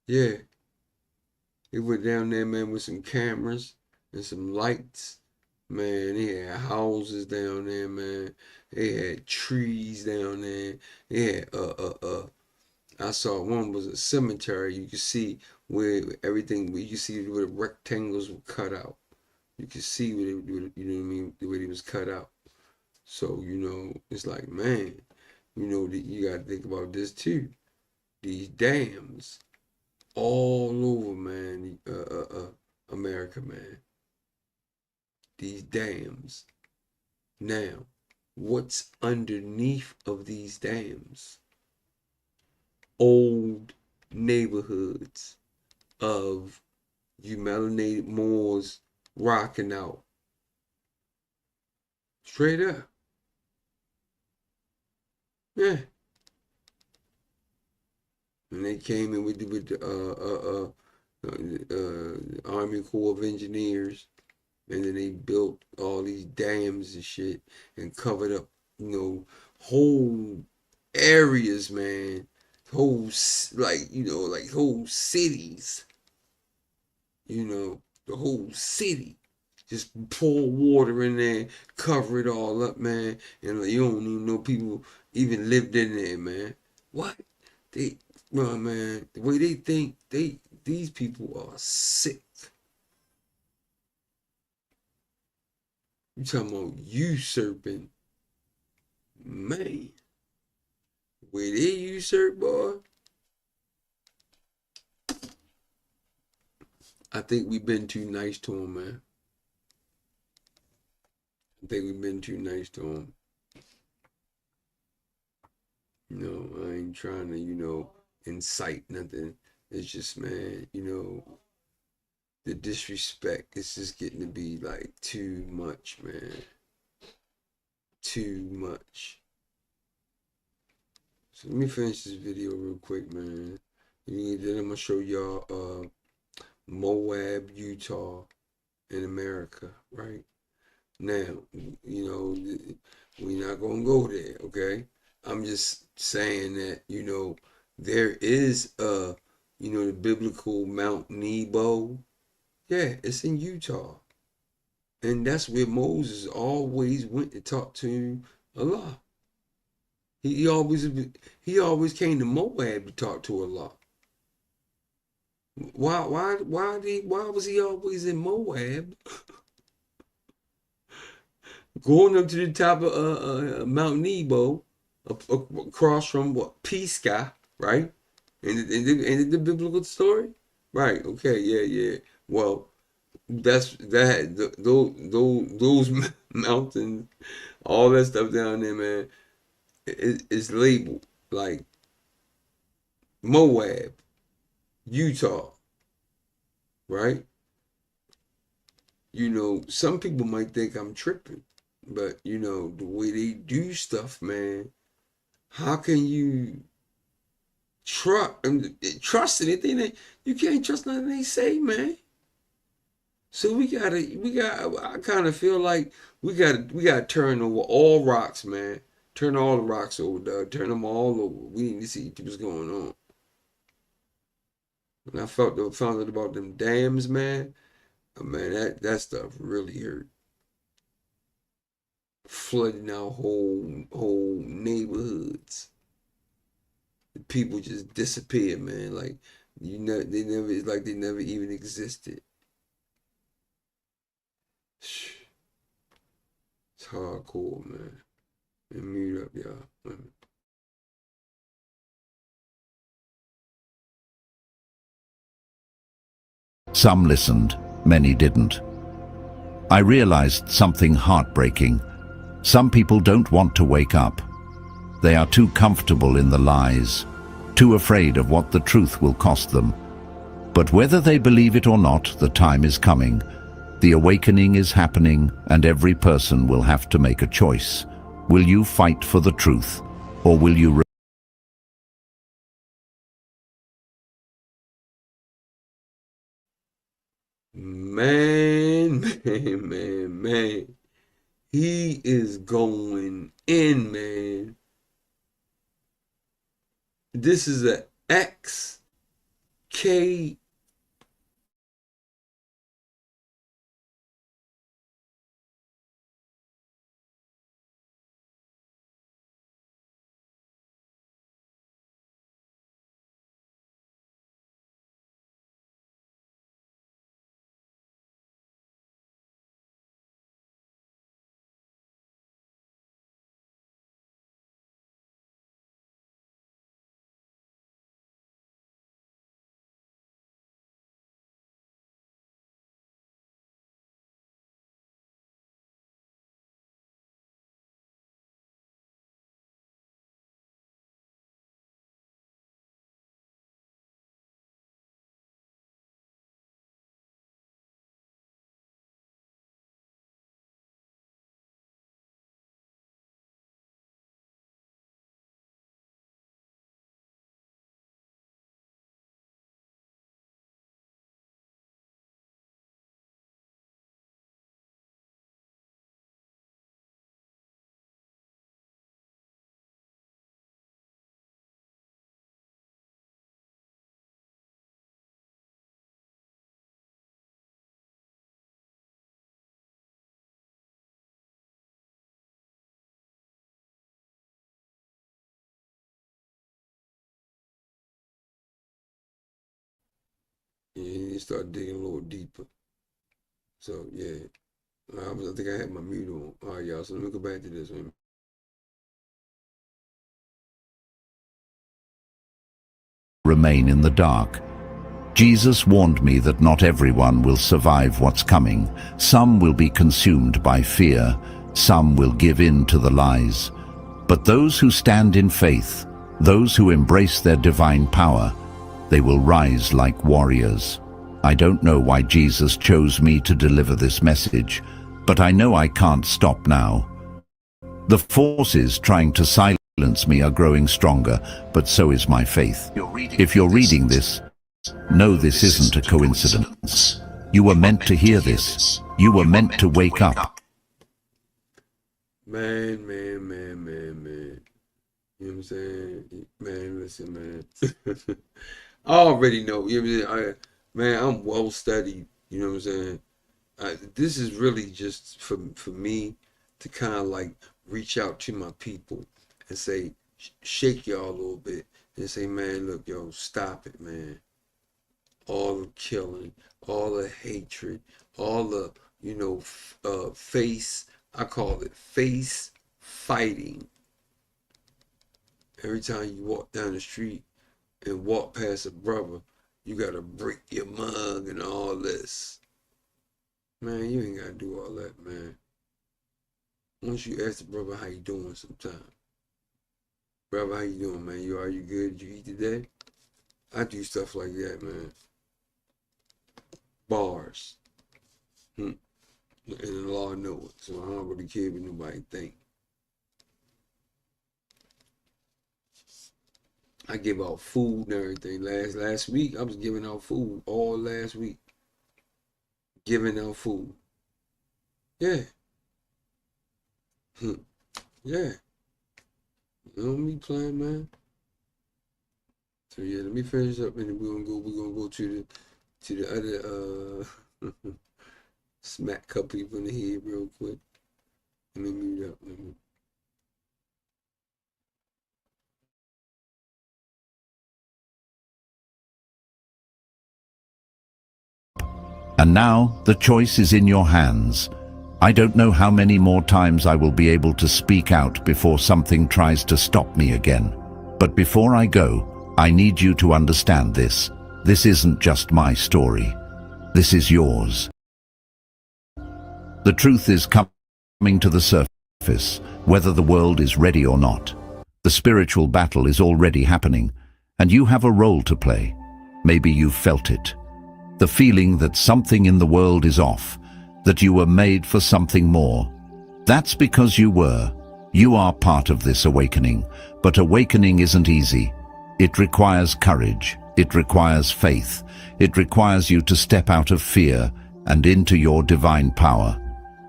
Yeah, they went down there, man, with some cameras and some lights. Man, they had houses down there, man. They had trees down there. They had I saw one was a cemetery. You could see where everything, you could see where the rectangles were cut out. You could see where you know what I mean, the way they was cut out. So, it's like, man, you got to think about this too. These dams all over, man, America, man. These dams. Now, what's underneath of these dams? Old neighborhoods of EUMELINATED Moors rocking out. Straight up. Yeah. And they came in with the Army Corps of Engineers, and then they built all these dams and shit and covered up, whole areas, man. Whole, like whole cities. The whole city. Just pour water in there, cover it all up, man. And you don't even know people even lived in there, man. What? Well, man, the way they think, these people are sick. You talking about usurping, man? The way they usurp, boy. I think we've been too nice to them, man. I think we've been too nice to them. I ain't trying to, incite nothing. It's just, man, the disrespect is just getting to be like too much, man. Too much. So let me finish this video real quick, man. And then I'm gonna show y'all MOAB, Utah, in America, right? Now, we're not gonna go there, okay? I'm just saying that, there is the biblical Mount Nebo. Yeah, it's in Utah. And that's where Moses always went to talk to Allah. He always came to Moab to talk to Allah. Why was he always in Moab? Going up to the top of Mount Nebo, across from what, Pisgah, right? And the biblical story, right? Okay, yeah. Well, those mountains, all that stuff down there, man, is labeled like Moab, Utah, right? Some people might think I'm tripping, but the way they do stuff, man, how can you trust anything that you can't trust nothing they say, man? So I kind of feel like we gotta turn over all rocks, man. Turn all the rocks over, dog. Turn them all over. We need to see what's going on. When I found out about them dams, man, man, that stuff really hurt. Flooding out whole neighborhoods. The people just disappeared, man. Like it's like they never even existed. It's hardcore, man. And mute up, y'all. Some listened, many didn't. I realized something heartbreaking. Some people don't want to wake up. They are too comfortable in the lies, too afraid of what the truth will cost them. But whether they believe it or not, the time is coming. The awakening is happening, and every person will have to make a choice. Will you fight for the truth, or will you Man, man. He is going in, man. This is a XK. Yeah, he started digging a little deeper. So yeah, I think I had my mute on. All right, y'all. So let me go back to this one. remain in the dark? Jesus warned me that not everyone will survive what's coming. Some will be consumed by fear, some will give in to the lies. But those who stand in faith, those who embrace their divine power, they will rise like warriors. I don't know why Jesus chose me to deliver this message, but I know I can't stop now. The forces trying to silence me are growing stronger, but so is my faith. If you're reading this, know this isn't a coincidence. You were meant to hear this. You were meant to wake up. Man. You know what I'm saying? Man, listen, man. I already know. You know what I'm saying? Man, I'm well studied. You know what I'm saying? This is really just for me to kind of like reach out to my people and say, shake y'all a little bit and say, man, look, yo, stop it, man. All the killing, all the hatred, all the, I call it face fighting. Every time you walk down the street and walk past a brother, you gotta break your mug and all this. Man, you ain't gotta do all that, man. Once you ask the brother how you doing sometime. Brother, how you doing, man? Are you good? Did you eat today? I do stuff like that, man. Bars. And the law know it, so I don't really care what nobody think. I give out food and everything. Last week, I was giving out food all last week. Giving out food. Yeah. Yeah. You know me playing, man. So yeah, let me finish up and then we're gonna go to the other smack couple people in the head real quick. Let me mute up. And now, the choice is in your hands. I don't know how many more times I will be able to speak out before something tries to stop me again. But before I go, I need you to understand this. This isn't just my story. This is yours. The truth is coming to the surface, whether the world is ready or not. The spiritual battle is already happening, and you have a role to play. Maybe you've felt it. The feeling that something in the world is off, that you were made for something more. That's because you were. You are part of this awakening, but awakening isn't easy. It requires courage. It requires faith. It requires you to step out of fear and into your divine power.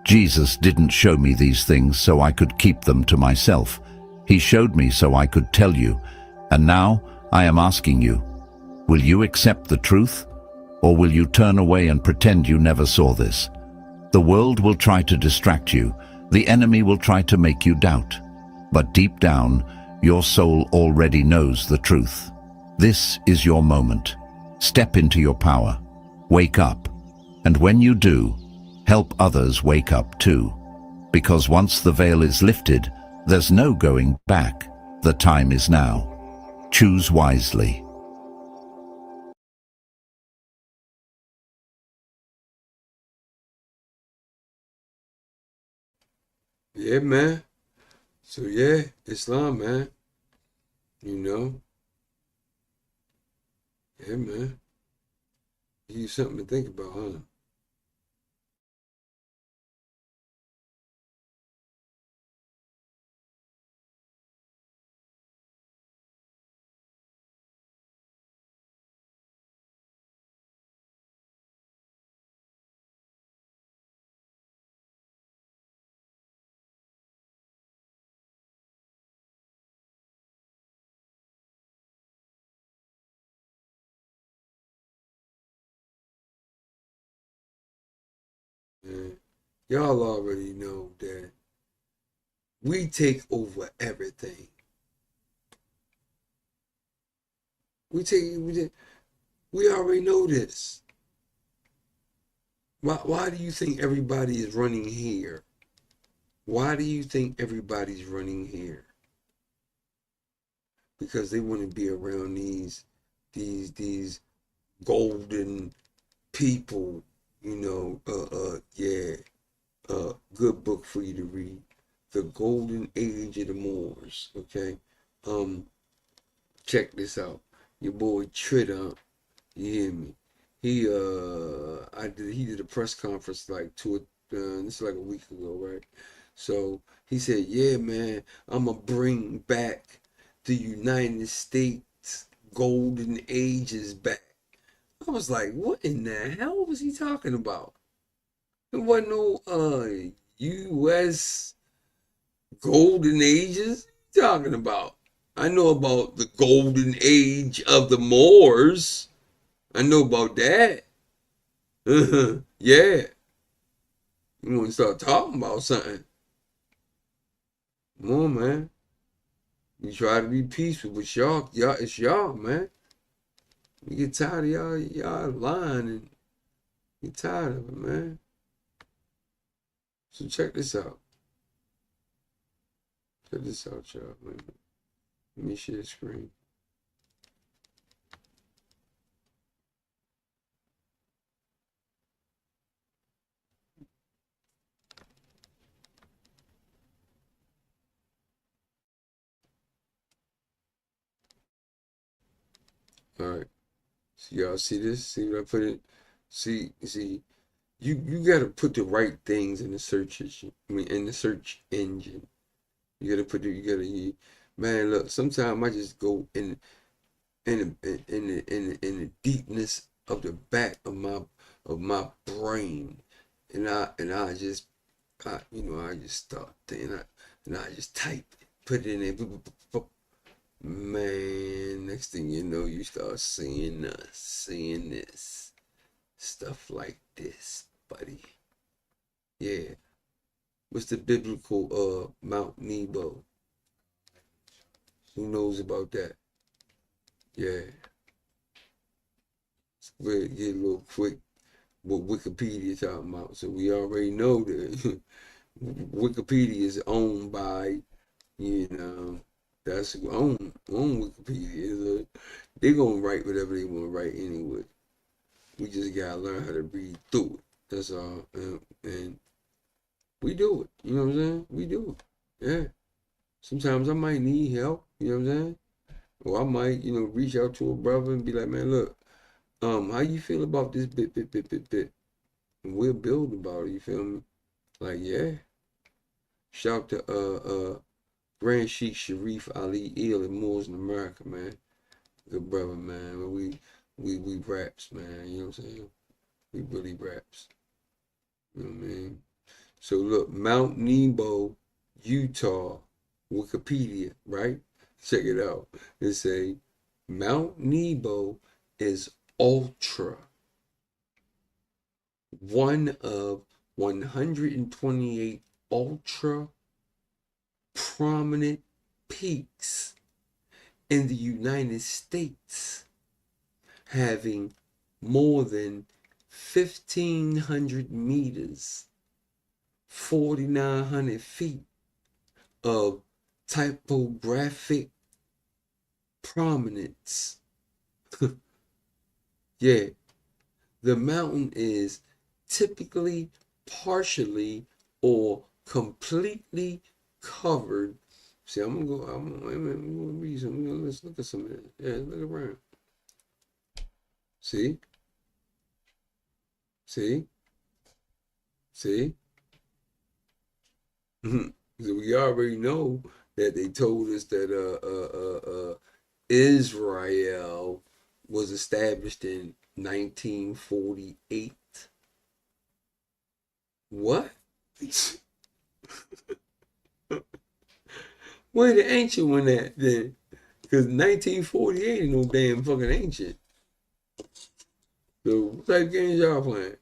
Jesus didn't show me these things so I could keep them to myself. He showed me so I could tell you. And now I am asking you, will you accept the truth? Or will you turn away and pretend you never saw this? The world will try to distract you. The enemy will try to make you doubt. But deep down, your soul already knows the truth. This is your moment. Step into your power. Wake up. And when you do, help others wake up too. Because once the veil is lifted, there's no going back. The time is now. Choose wisely. Yeah, man. So yeah, Islam, man. You know, yeah, man. Give you something to think about, huh? Yeah. Y'all already know that we take over everything. We already know this. Why do you think everybody is running here? Why do you think everybody's running here? Because they want to be around these golden people, yeah. Good book for you to read. The Golden Age of the Moors. Okay. Um, Check this out. Your boy Tritter, you hear me? He did a press conference like this is like a week ago, right? So he said, "Yeah, man, I'ma bring back the United States golden ages back." I was like, "What in the hell was he talking about?" There wasn't no U.S. golden ages. What are you talking about? I know about the golden age of the Moors. I know about that. Yeah. You want to start talking about something? Come on, man. You try to be peaceful, but it's y'all, man. You get tired of y'all lying and get tired of it, man. So check this out. Check this out, y'all. Let me share the screen. All right. So y'all see this? See what I put it? See, you gotta put the right things in the search engine. In the search engine. You gotta man, look, sometimes I just go in the deepness of the back of my brain. And I just I just start thinking and I just type it, put it in there. Man, next thing you know, you start seeing this stuff like this, buddy. Yeah. What's the biblical Mount Nebo? Who knows about that? Yeah. We'll get a little quick what Wikipedia talking about. So we already know that Wikipedia is owned by, you know, that's who own Wikipedia. They're gonna write whatever they want to write anyway. We just gotta learn how to read through it. That's all. And we do it. You know what I'm saying? We do it. Yeah. Sometimes I might need help, you know what I'm saying? Or I might, reach out to a brother and be like, man, look, how you feel about this bit? And we'll build about it, you feel me? Like, yeah. Shout to Grand Sheikh Sharif Ali Eel in Moors in America, man. Good brother, man. We raps, man. You know what I'm saying? We really raps. You know what I mean? So look, Mount Nebo, Utah, Wikipedia, right? Check it out. It say Mount Nebo is ultra, one of 128 ultra prominent peaks in the United States, having more than 1,500 meters, 4,900 feet of typographic prominence. Yeah, the mountain is typically partially or completely covered. See, I'm gonna read some. Let's look at some of that. Yeah, look around. See, see, see. So we already know that they told us that Israel was established in 1948. What? Where the ancient one at then? Because 1948 ain't no damn fucking ancient. So what type of games y'all playing?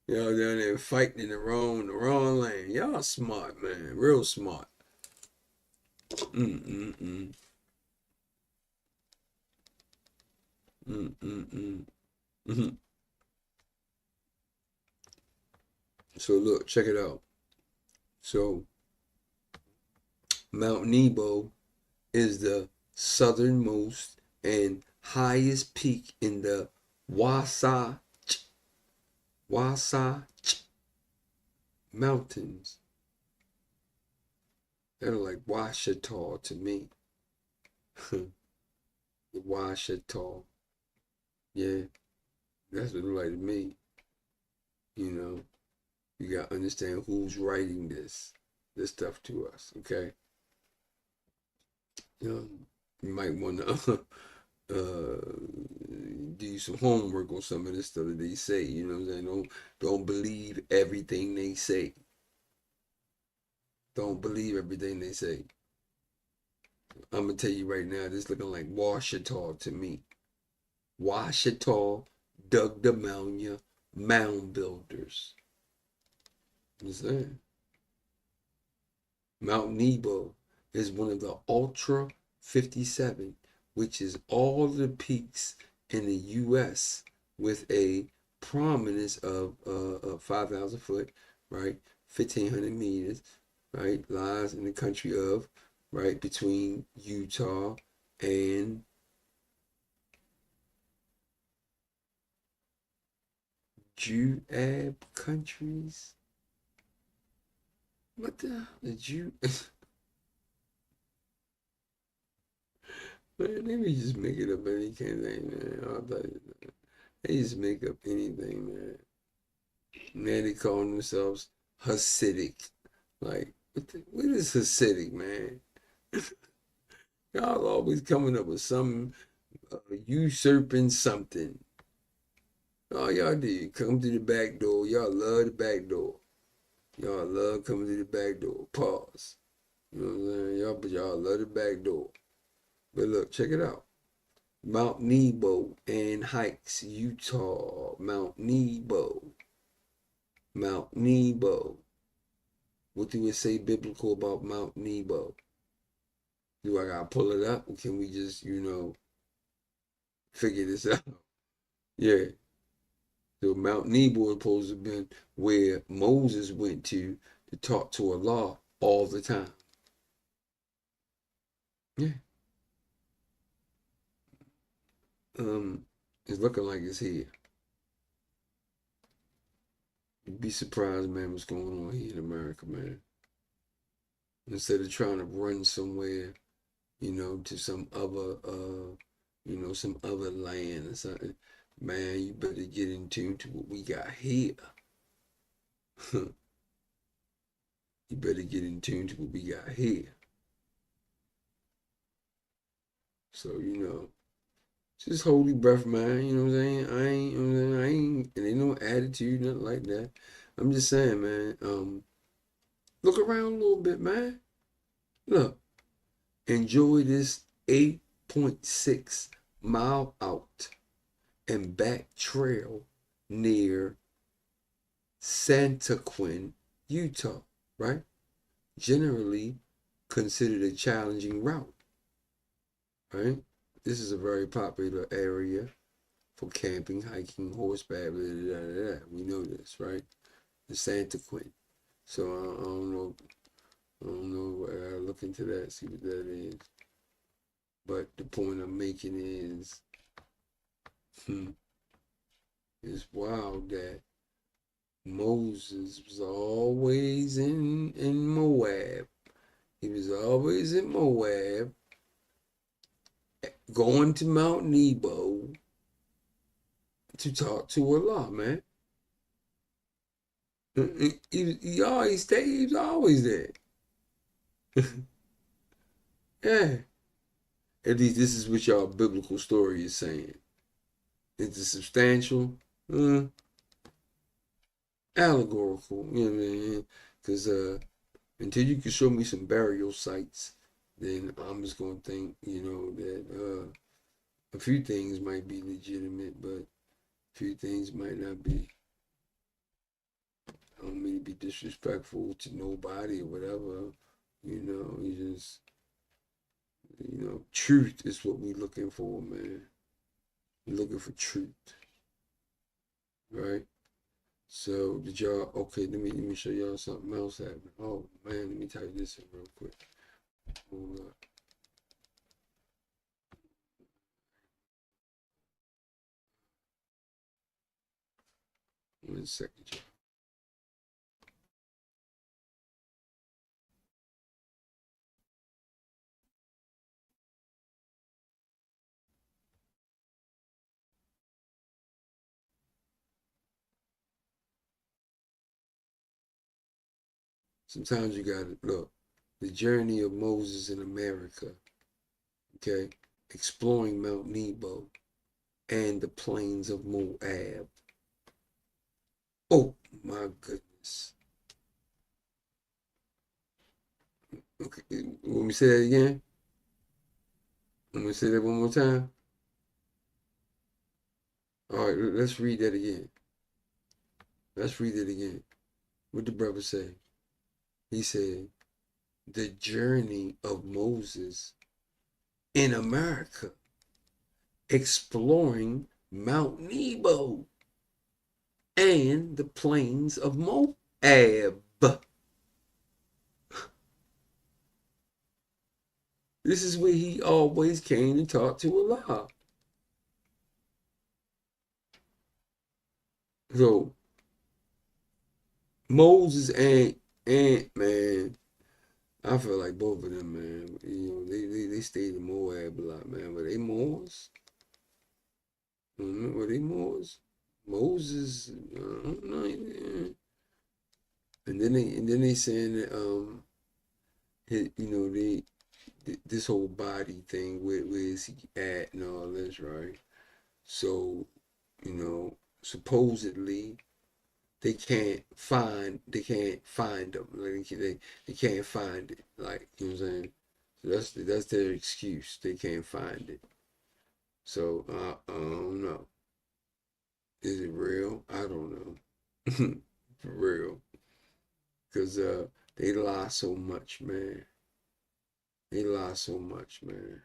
Y'all down there fighting in the wrong lane. Y'all smart, man. Real smart. Mm-mm-mm. Mm-mm-mm. Mm-hmm. So look, check it out. So Mount Nebo is the southernmost and highest peak in the Wasatch Mountains. They're like Washita to me. The Washita. Yeah, that's what it look like to me. You know, you gotta understand who's writing this stuff to us, okay? You might want to do some homework on some of this stuff that they say. You know what I'm saying? Don't believe everything they say. Don't believe everything they say. I'm gonna tell you right now, this looking like Washita to me. Washita dug the mound builders. You understand? Mount Nebo is one of the Ultra 57, which is all the peaks in the U.S. with a prominence of 5,000 foot, right? 1,500 meters, right? Lies in the country of, right, between Utah and Moab countries. What the hell did you? Man, they be just making up any kind of thing, man. I'll tell you, man. They just make up anything, man. Now they call themselves Hasidic. Like, what is Hasidic, man? Y'all always coming up with some usurping something. All y'all do, come to the back door. Y'all love the back door. Y'all love coming to the back door. Pause. You know what I'm saying? Y'all love the back door. But look, check it out. Mount Nebo and Hikes, Utah. Mount Nebo. Mount Nebo. What do it say biblical about Mount Nebo? Do I gotta pull it up, or can we just, figure this out? Yeah. So Mount Nebo is supposed to have been where Moses went to talk to Allah all the time. Yeah. It's looking like it's here. You'd be surprised, man, what's going on here in America, man. instead of trying to run somewhere, to some other, some other land or something. Man, you better get in tune to what we got here. You better get in tune to what we got here. So, just hold your breath, man. You know what I'm saying? And ain't no attitude, nothing like that. I'm just saying, man. Look around a little bit, man. Look, enjoy this 8.6 mile out and back trail near Santaquin, Utah, right? Generally considered a challenging route, right? This is a very popular area for camping, hiking, horseback, blah, blah, blah, blah. We know this, right? The Santaquin. So I don't know. I gotta look into that, see what that is. But the point I'm making is, it's wild that Moses was always in Moab. He was always in Moab, going to Mount Nebo to talk to Allah, man. He always stayed. He was always there. Yeah. At least this is what y'all biblical story is saying. Is it substantial? Allegorical. You know what I mean? Because until you can show me some burial sites, then I'm just gonna think, that a few things might be legitimate, but a few things might not be. I don't mean to be disrespectful to nobody or whatever. You just, truth is what we're looking for, man. We're looking for truth, right? So did y'all? Okay, let me show y'all something else happening. Oh man, let me type this in real quick. Hold up. One second, y'all. Sometimes you gotta look. The journey of Moses in America, okay? Exploring Mount Nebo and the plains of Moab. Oh my goodness. Okay, let me say that again. Let me say that one more time. All right, let's read that again. Let's read it again. What the brother say? He said, the journey of Moses in America, exploring Mount Nebo and the plains of Moab. This is where he always came to talk to Allah. So Moses and man, I feel like both of them, man. They stayed in Moab a lot, man. Were they Moors? Were they Moors? Moses, I don't know. And then they saying that they this whole body thing, where is he at and all this, right? So, supposedly they can't find them. Like they can't find it. Like, you know what I'm saying? So that's their excuse. They can't find it. So I don't know. Is it real? I don't know. For real. Cause they lie so much, man. They lie so much, man.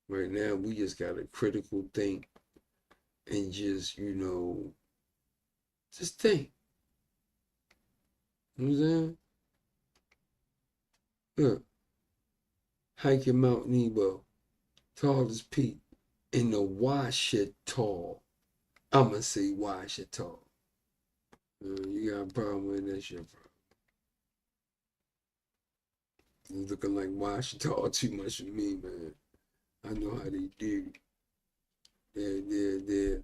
Right now we just gotta critical think and just, just think. You know what I'm saying? Look, hiking Mount Nebo, tallest peak in the Washita. I'ma say Washita. You got a problem with that shit, bro. looking like Washington too much for me, man. I know how they do. They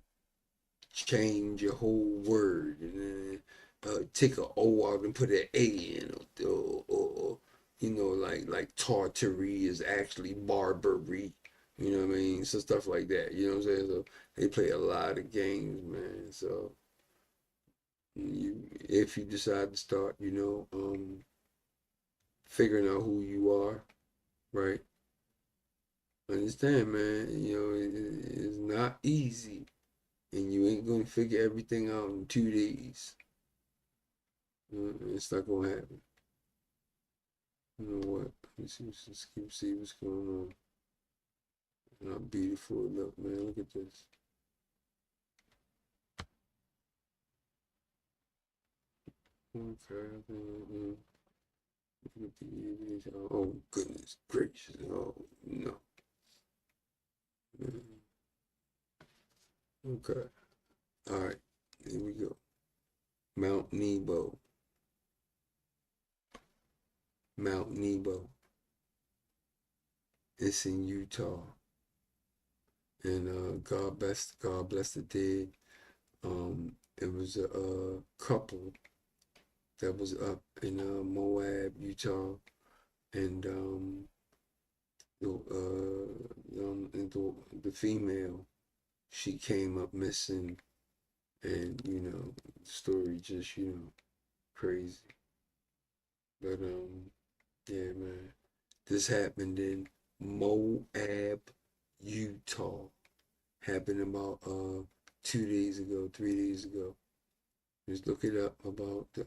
change your whole word and then take a O out and put an A in, or you know, like Tartary is actually Barbary. You know what I mean? So stuff like that. You know what I'm saying? So they play a lot of games, man. So if you decide to start, figuring out who you are, right? Understand, man. It's not easy, and you ain't gonna figure everything out in 2 days. It's not gonna happen. You know what? Let's keep see what's going on. And how beautiful it look, man. Look at this. Okay. Look at the oh goodness gracious. Oh no. Okay. All right. Here we go. Mount Nebo. Mount Nebo. It's in Utah. And God bless the dead. It was a couple that was up in Moab, Utah, and the female, she came up missing, and the story just crazy. But yeah, man, this happened in Moab, Utah. Happened about 2 days ago, 3 days ago. Just look it up about the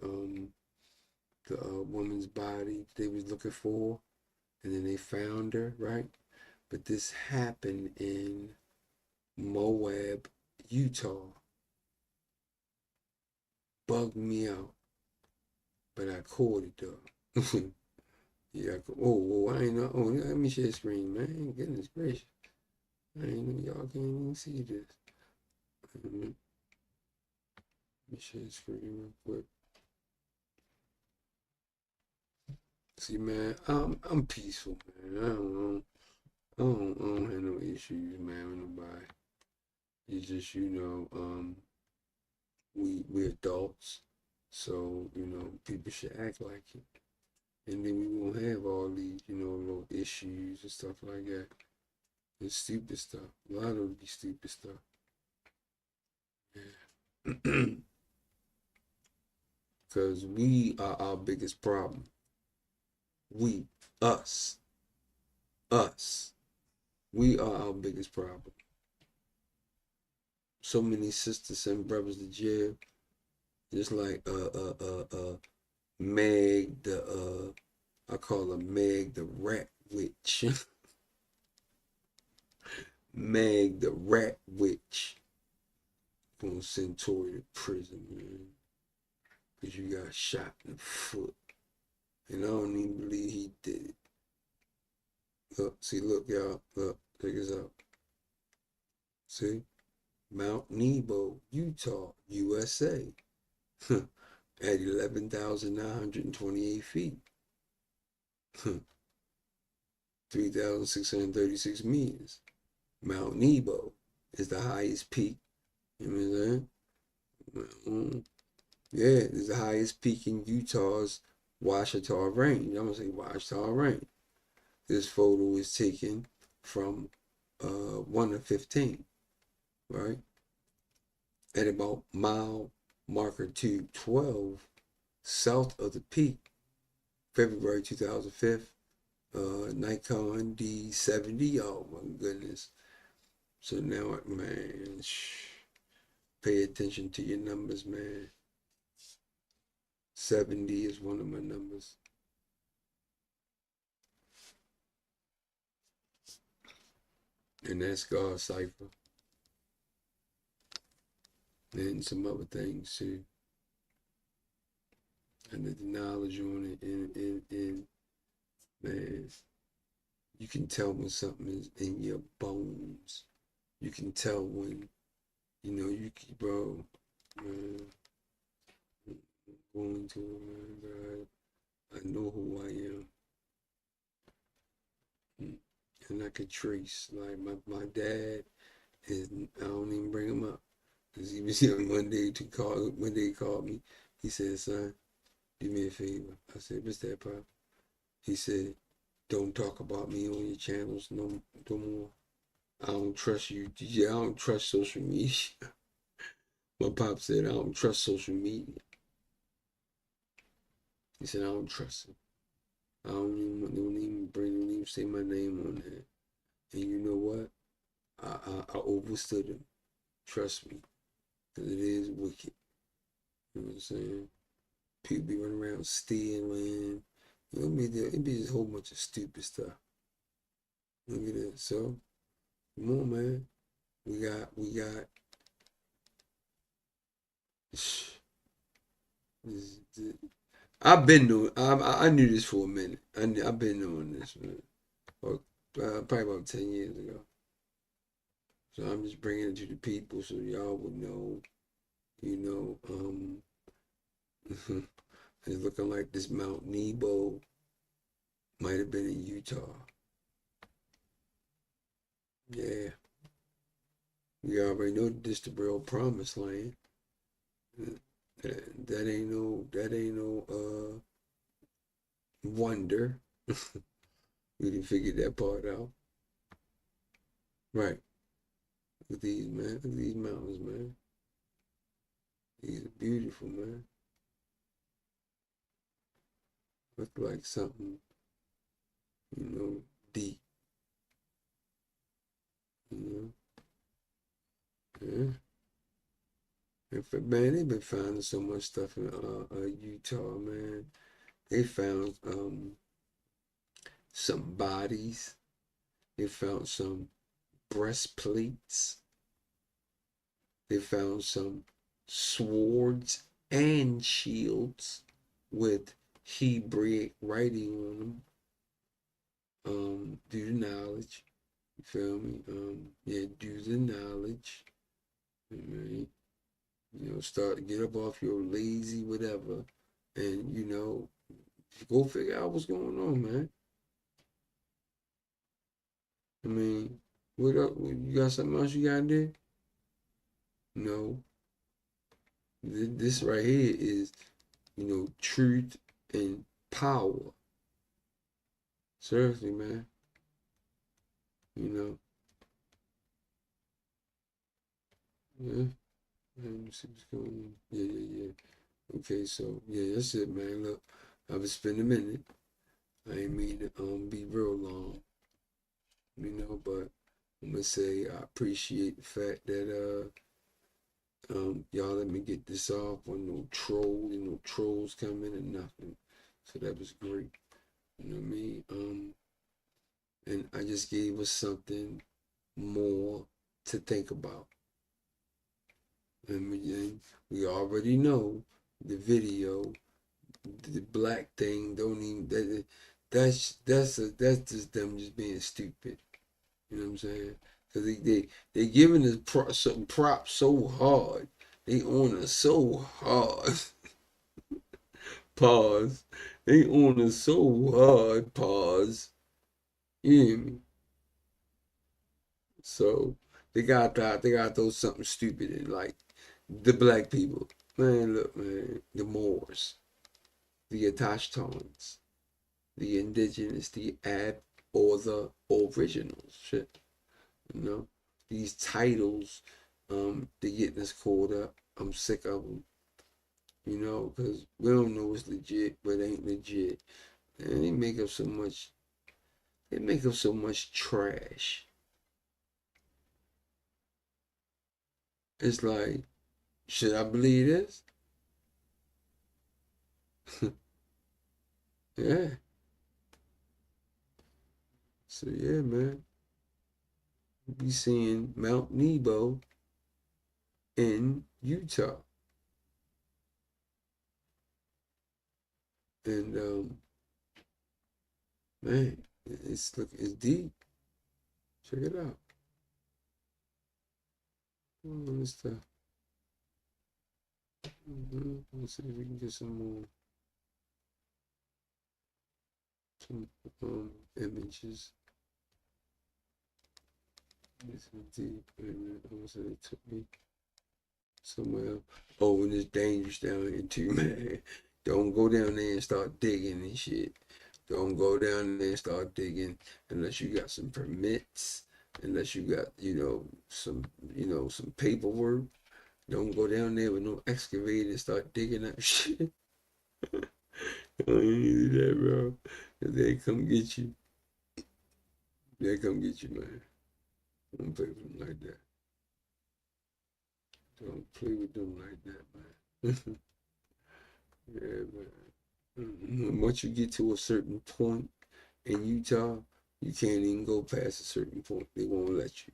woman's body they was looking for, and then they found her, right? But this happened in Moab, Utah. Bugged me out, but I caught it though. Yeah, I ain't know. Oh, let me share the screen, man. Goodness gracious. I ain't know y'all can't even see this. Let me share the screen real quick. See, man, I'm peaceful, man. I don't have no issues, man, with nobody. It's just, we adults, so people should act like it, and then we won't have all these, little issues and stuff like that. And stupid stuff. A lot of it be stupid stuff. Yeah. Because we are our biggest problem. We, us, us. We are our biggest problem. So many sisters send brothers to jail. Just like Meg the I call her Meg the rat witch. Meg the rat witch. Gonna send Tory to prison, man. Cause you got shot in the foot. And I don't even believe he did it. Look, see, look, y'all. Look, check this out. See? Mount Nebo, Utah, USA. At 11,928 feet. 3,636 meters. Mount Nebo is the highest peak. You know what I'm saying? Yeah, it's the highest peak in Utah's Ouachita Range. I'm gonna say Ouachita Range. This photo is taken from 1 of 15, right? At about mile marker 212, south of the peak, February 2005, Nikon D70. Oh my goodness. So now, man, pay attention to your numbers, man. 70 is one of my numbers. And that's God's cipher. And some other things too. And the knowledge on it, and man, you can tell when something is in your bones. You can tell when, bro, man, I'm going to it, man, God. I know who I am. and I could trace. Like my dad is, I don't even bring him up. Cause he was here one day he called me. He said, son, do me a favor. I said, what's that, Pop? He said, don't talk about me on your channels no more. I don't trust you. I don't trust social media. My pop said, I don't trust social media. He said, I don't trust it. Don't even say my name on that. And you know what? I overstood him. Trust me. Because it is wicked. You know what I'm saying? People be running around stealing. It be just a whole bunch of stupid stuff. Look at that. So, come on, man. We got I've been doing. I knew this for a minute. I've been doing this, man. Or, probably about 10 years ago. So I'm just bringing it to the people so y'all would know. You know, it's looking like this Mount Nebo might have been in Utah. Yeah, we already know this the real promised land. That ain't no wonder. We didn't figure that part out. Right. Look at these, man. Look at these mountains, man. These are beautiful, man. Look like something, deep, you know. Yeah. Man, they've been finding so much stuff in Utah, man. They found some bodies. They found some breastplates. They found some swords and shields with Hebrew writing on them. Due to knowledge. You feel me? Yeah, due to knowledge. Right? Start to get up off your lazy whatever, and go figure out what's going on, man. I mean, what up? You got something else you got there? No. This right here is, truth and power. Seriously, man. Yeah. Let me see what's going on. Yeah. Okay, so yeah, that's it, man. Look, I was spending a minute. I ain't mean to be real long, but I'm gonna say I appreciate the fact that y'all let me get this off on no trolls coming and nothing. So that was great. You know what I mean? And I just gave us something more to think about. And we already know the video, the black thing don't even that's just them just being stupid. You know what I'm saying? Because they giving us props so hard. They on us so hard. Pause. They on us so hard. Pause. You hear me? So they got throw something stupid in, like the black people. Man, look, man, the Moors, the Atashtons, the indigenous, the or the originals. Shit. These titles, they getting us caught up. I'm sick of them. Because we don't know what's legit, but ain't legit. And they make up so much. They make up so much trash. It's like, should I believe this? Yeah. So yeah, man. Be seeing Mount Nebo in Utah. And man, it's deep. Check it out. This stuff. Let's see if we can get some more images. It's deep, and also it took me somewhere else. Oh, and it's dangerous down here too, man. Don't go down there and start digging and shit. Don't go down there and start digging unless you got some permits, unless you got, some paperwork. Don't go down there with no excavator and start digging up shit. Don't do that, bro. They come get you. They come get you, man. Don't play with them like that. Don't play with them like that, man. Yeah, man. Once you get to a certain point in Utah, you can't even go past a certain point. They won't let you.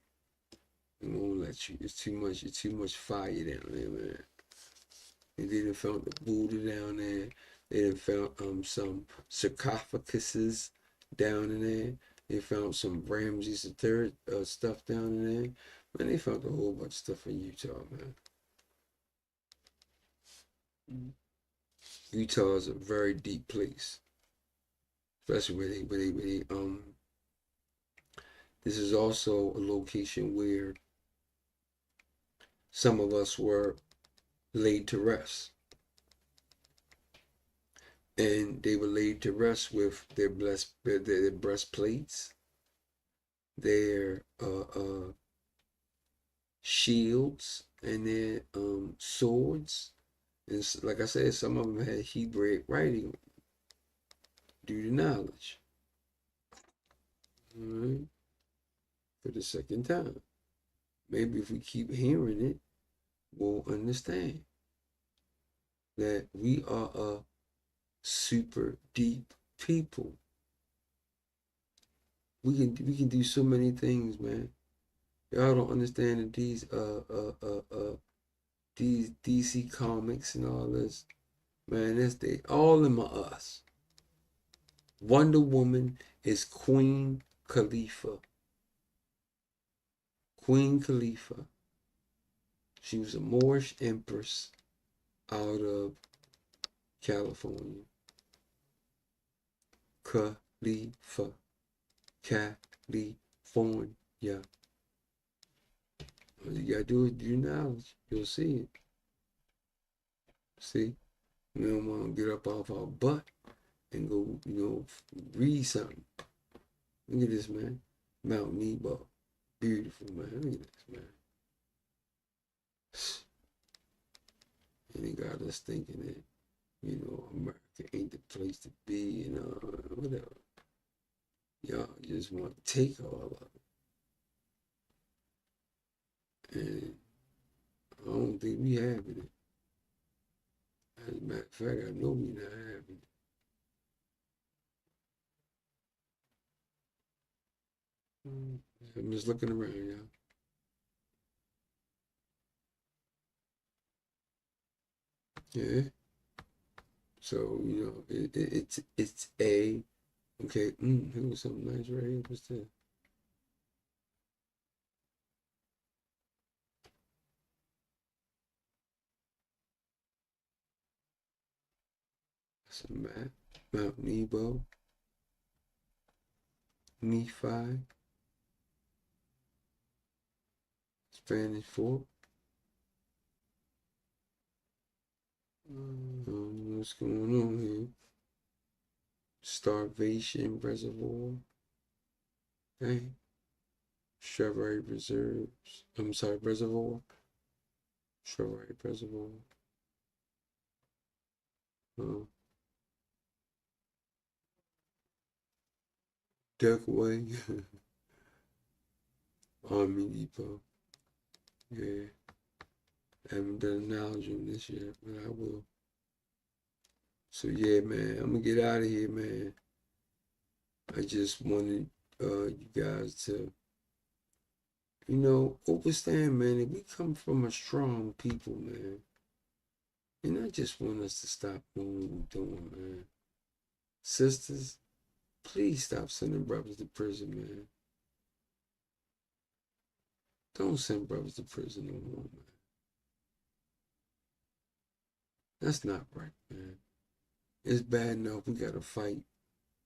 They won't let you. It's too much. It's too much fire down there, man. And they done found the Buddha down there. They done found some sarcophaguses down in there. They found some Ramses the Third stuff down in there. Man, they found a whole bunch of stuff in Utah, man. Utah is a very deep place, especially this is also a location where some of us were laid to rest. And they were laid to rest with their breastplates, their shields, and their swords. And like I said, some of them had Hebraic writing due to knowledge. All right. For the second time. Maybe if we keep hearing it, we'll understand that we are a super deep people. We can do so many things, man. Y'all don't understand that these DC comics and all this, man, all of them are us. Wonder Woman is Queen Khalifa. Queen Khalifa. She was a Moorish empress out of California. Khalifa. California. All you gotta do is do knowledge. You'll see it. See? We don't want to get up off our butt and go, read something. Look at this, man. Mount Nebo. Beautiful, man. Look at this, man. And it got us thinking that, America ain't the place to be and whatever. Y'all just want to take all of it. And I don't think we having it. As a matter of fact, I know we not having it. I'm just looking around, y'all. Yeah. So, it's a, okay, here was something nice right here. What's that? That's a map. Mount Nebo. Nephi. Spanish Fork. What's going on here? Starvation Reservoir. Okay. Strawberry Reserves. I'm sorry, Reservoir. Strawberry Reservoir. Duckway. Army Depot. Yeah. I haven't done knowledge on this yet, but I will. So yeah, man, I'm gonna get out of here, man. I just wanted you guys to, understand, man, that we come from a strong people, man. And I just want us to stop doing what we're doing, man. Sisters, please stop sending brothers to prison, man. Don't send brothers to prison no more, man. That's not right, man. It's bad enough we gotta fight,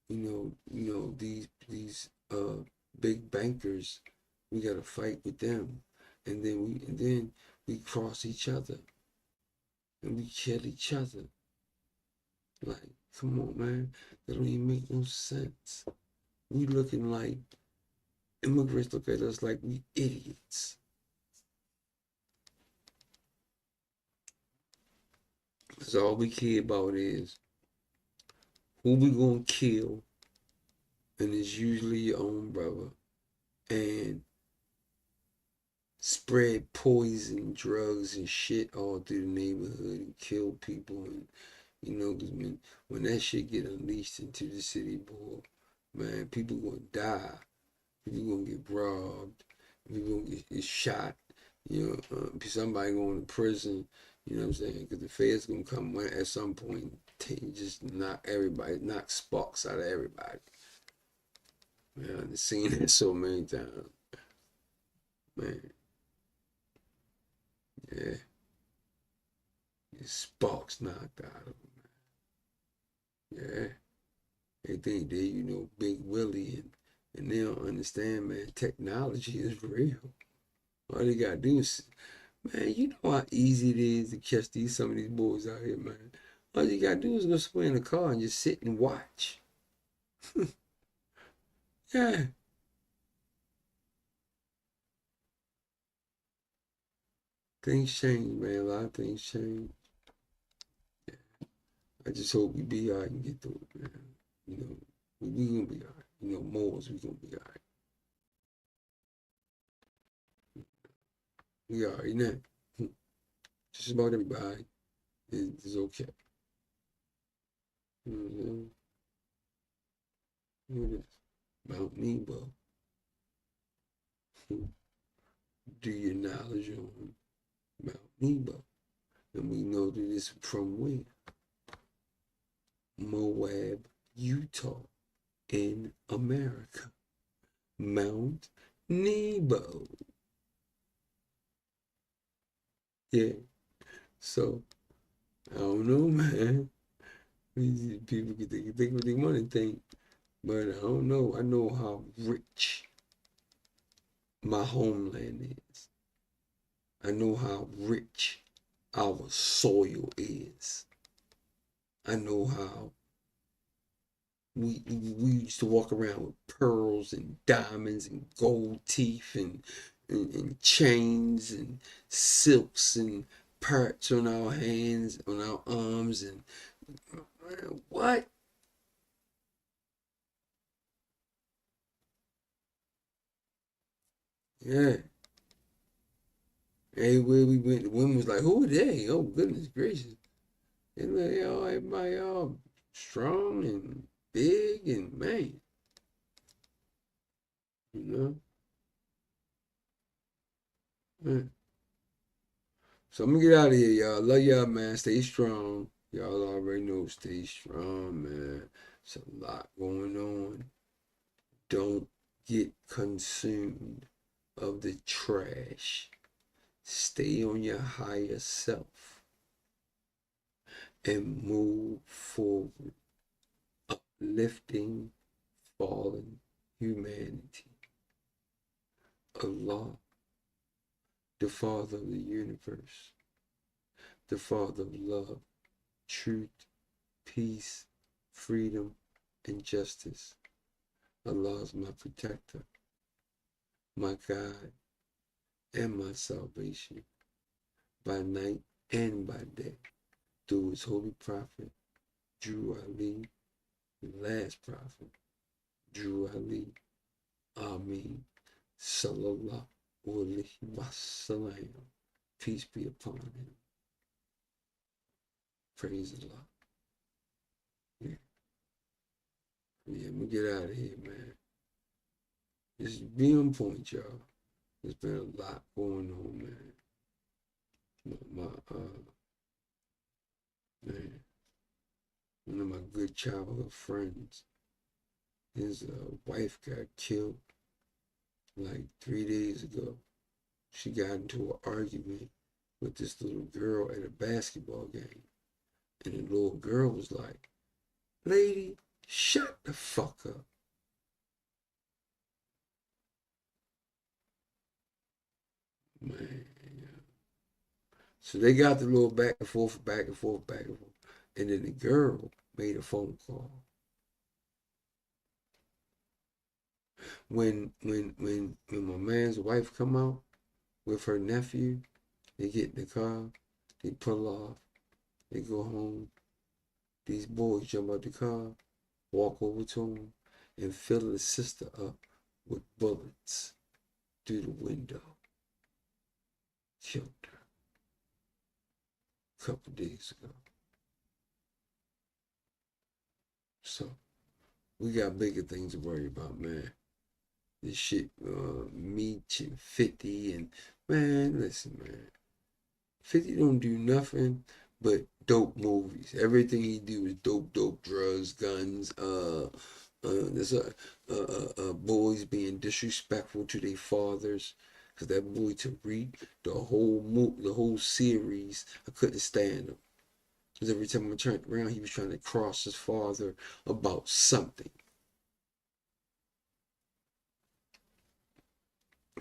these big bankers We gotta fight with them, and then we cross each other, and we kill each other. Like, come on, man, that don't even make no sense. We looking like immigrants look at us like we idiots. Cause all we care about is who we gonna kill, and it's usually your own brother, and spread poison, drugs, and shit all through the neighborhood and kill people. And you know, cause when that shit get unleashed into the city, boy, man, people gonna die. People gonna get robbed. People gonna get shot. You know, somebody going to prison. You know what I'm saying? Because the feds gonna come at some point, just knock everybody, knock sparks out of everybody. Man, I've seen that so many times. Man, yeah, get sparks knocked out of them. Yeah, they think they, you know, Big Willie, and they don't understand, man. Technology is real. All they gotta do is, man, you know how easy it is to catch some of these boys out here, man. All you gotta do is go swing in the car and just sit and watch. Yeah. Things change, man. A lot of things change. Yeah. I just hope we be all right and get through it, man. You know, we gonna be all right. You know, Moors, we gonna be all right. We all right now. Just about everybody is okay. You know what I'm saying? Look at this. Mount Nebo. Do your knowledge on Mount Nebo. And we know that it's from where? MOAB, Utah, in America. Mount Nebo. Yeah. So, I don't know, man. These people can think what they want to think. But I don't know. I know how rich my homeland is. I know how rich our soil is. I know how we used to walk around with pearls and diamonds and gold teeth and chains and silks and parts on our hands, on our arms, and what? Yeah. Everywhere we went, the women was like, "Who are they? Oh goodness gracious!" And like, oh, everybody all strong and big and man, you know. Man. So I'm gonna get out of here, y'all. Love y'all, man. Stay strong. Y'all already know, stay strong, man. It's a lot going on. Don't get consumed of the trash. Stay on your higher self and move forward, uplifting fallen humanity. Allah, the Father of the universe, the Father of love, truth, peace, freedom, and justice. Allah is my protector, my guide, and my salvation, by night and by day, through his holy prophet, Drew Ali, the last prophet, Drew Ali, Ameen, Sallallahu Alaihi Wasallam. Peace be upon him. Praise Allah. Yeah. Yeah, I'm gonna get out of here, man. Just be on point, y'all. There's been a lot going on, man. Man, one of my good childhood friends, his wife got killed like 3 days ago. She got into an argument with this little girl at a basketball game. And the little girl was like, "Lady, shut the fuck up." Man. So they got the little back and forth, back and forth, back and forth. And then the girl made a phone call. When my man's wife come out with her nephew, they get in the car, they pull off, they go home. These boys jump out the car, walk over to him, and fill his sister up with bullets through the window. Killed her a couple days ago. So we got bigger things to worry about, man. This shit, Meech and 50 and man, listen, man. 50 don't do nothing but dope movies. Everything he do is dope, drugs, guns, there's boys being disrespectful to their fathers. Cause that boy Tariq, the whole series, I couldn't stand him. Cause every time I turned around, he was trying to cross his father about something.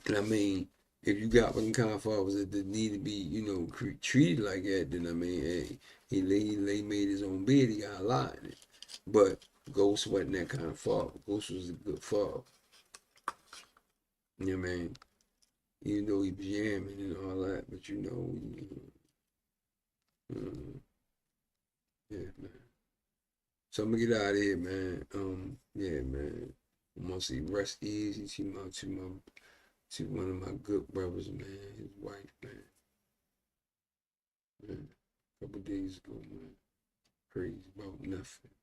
And I mean, if you got one kind of fathers that need to be, treated like that, then I mean, hey, he made his own bed, he got a lot in it. But Ghost wasn't that kind of father. Ghost was a good father. You know what I mean? Even though he was yamming and all that, but yeah, man. So I'm gonna get out of here, man. Yeah, man. I'm gonna see Rest Easy to one of my good brothers, man. His wife, man. A couple days ago, man. Crazy about nothing.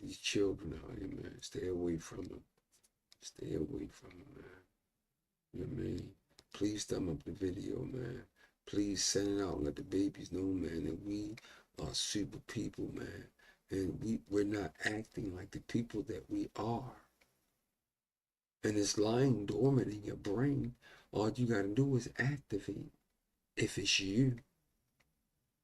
These children out here, man. Stay away from them. Stay away from them, man. You know what I mean? Please thumb up the video, man. Please send it out and let the babies know, man, that we are super people, man. And we're not acting like the people that we are. And it's lying dormant in your brain. All you gotta do is activate. If it's you.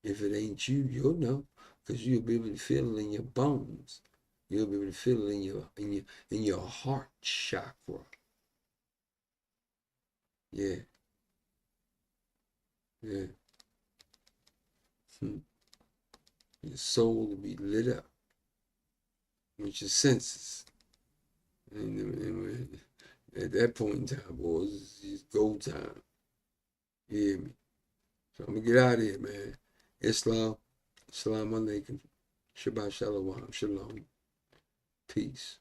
If it ain't you, you'll know. Because you'll be able to feel it in your bones. You'll be able to feel it in your heart chakra. Yeah. Yeah. Your soul will be lit up with your senses. And at that point in time, boys, it's go time. You hear me? So I'm gonna get out of here, man. Islam, Assalamu alaikum. Shabbat shalom. Shalom. Peace.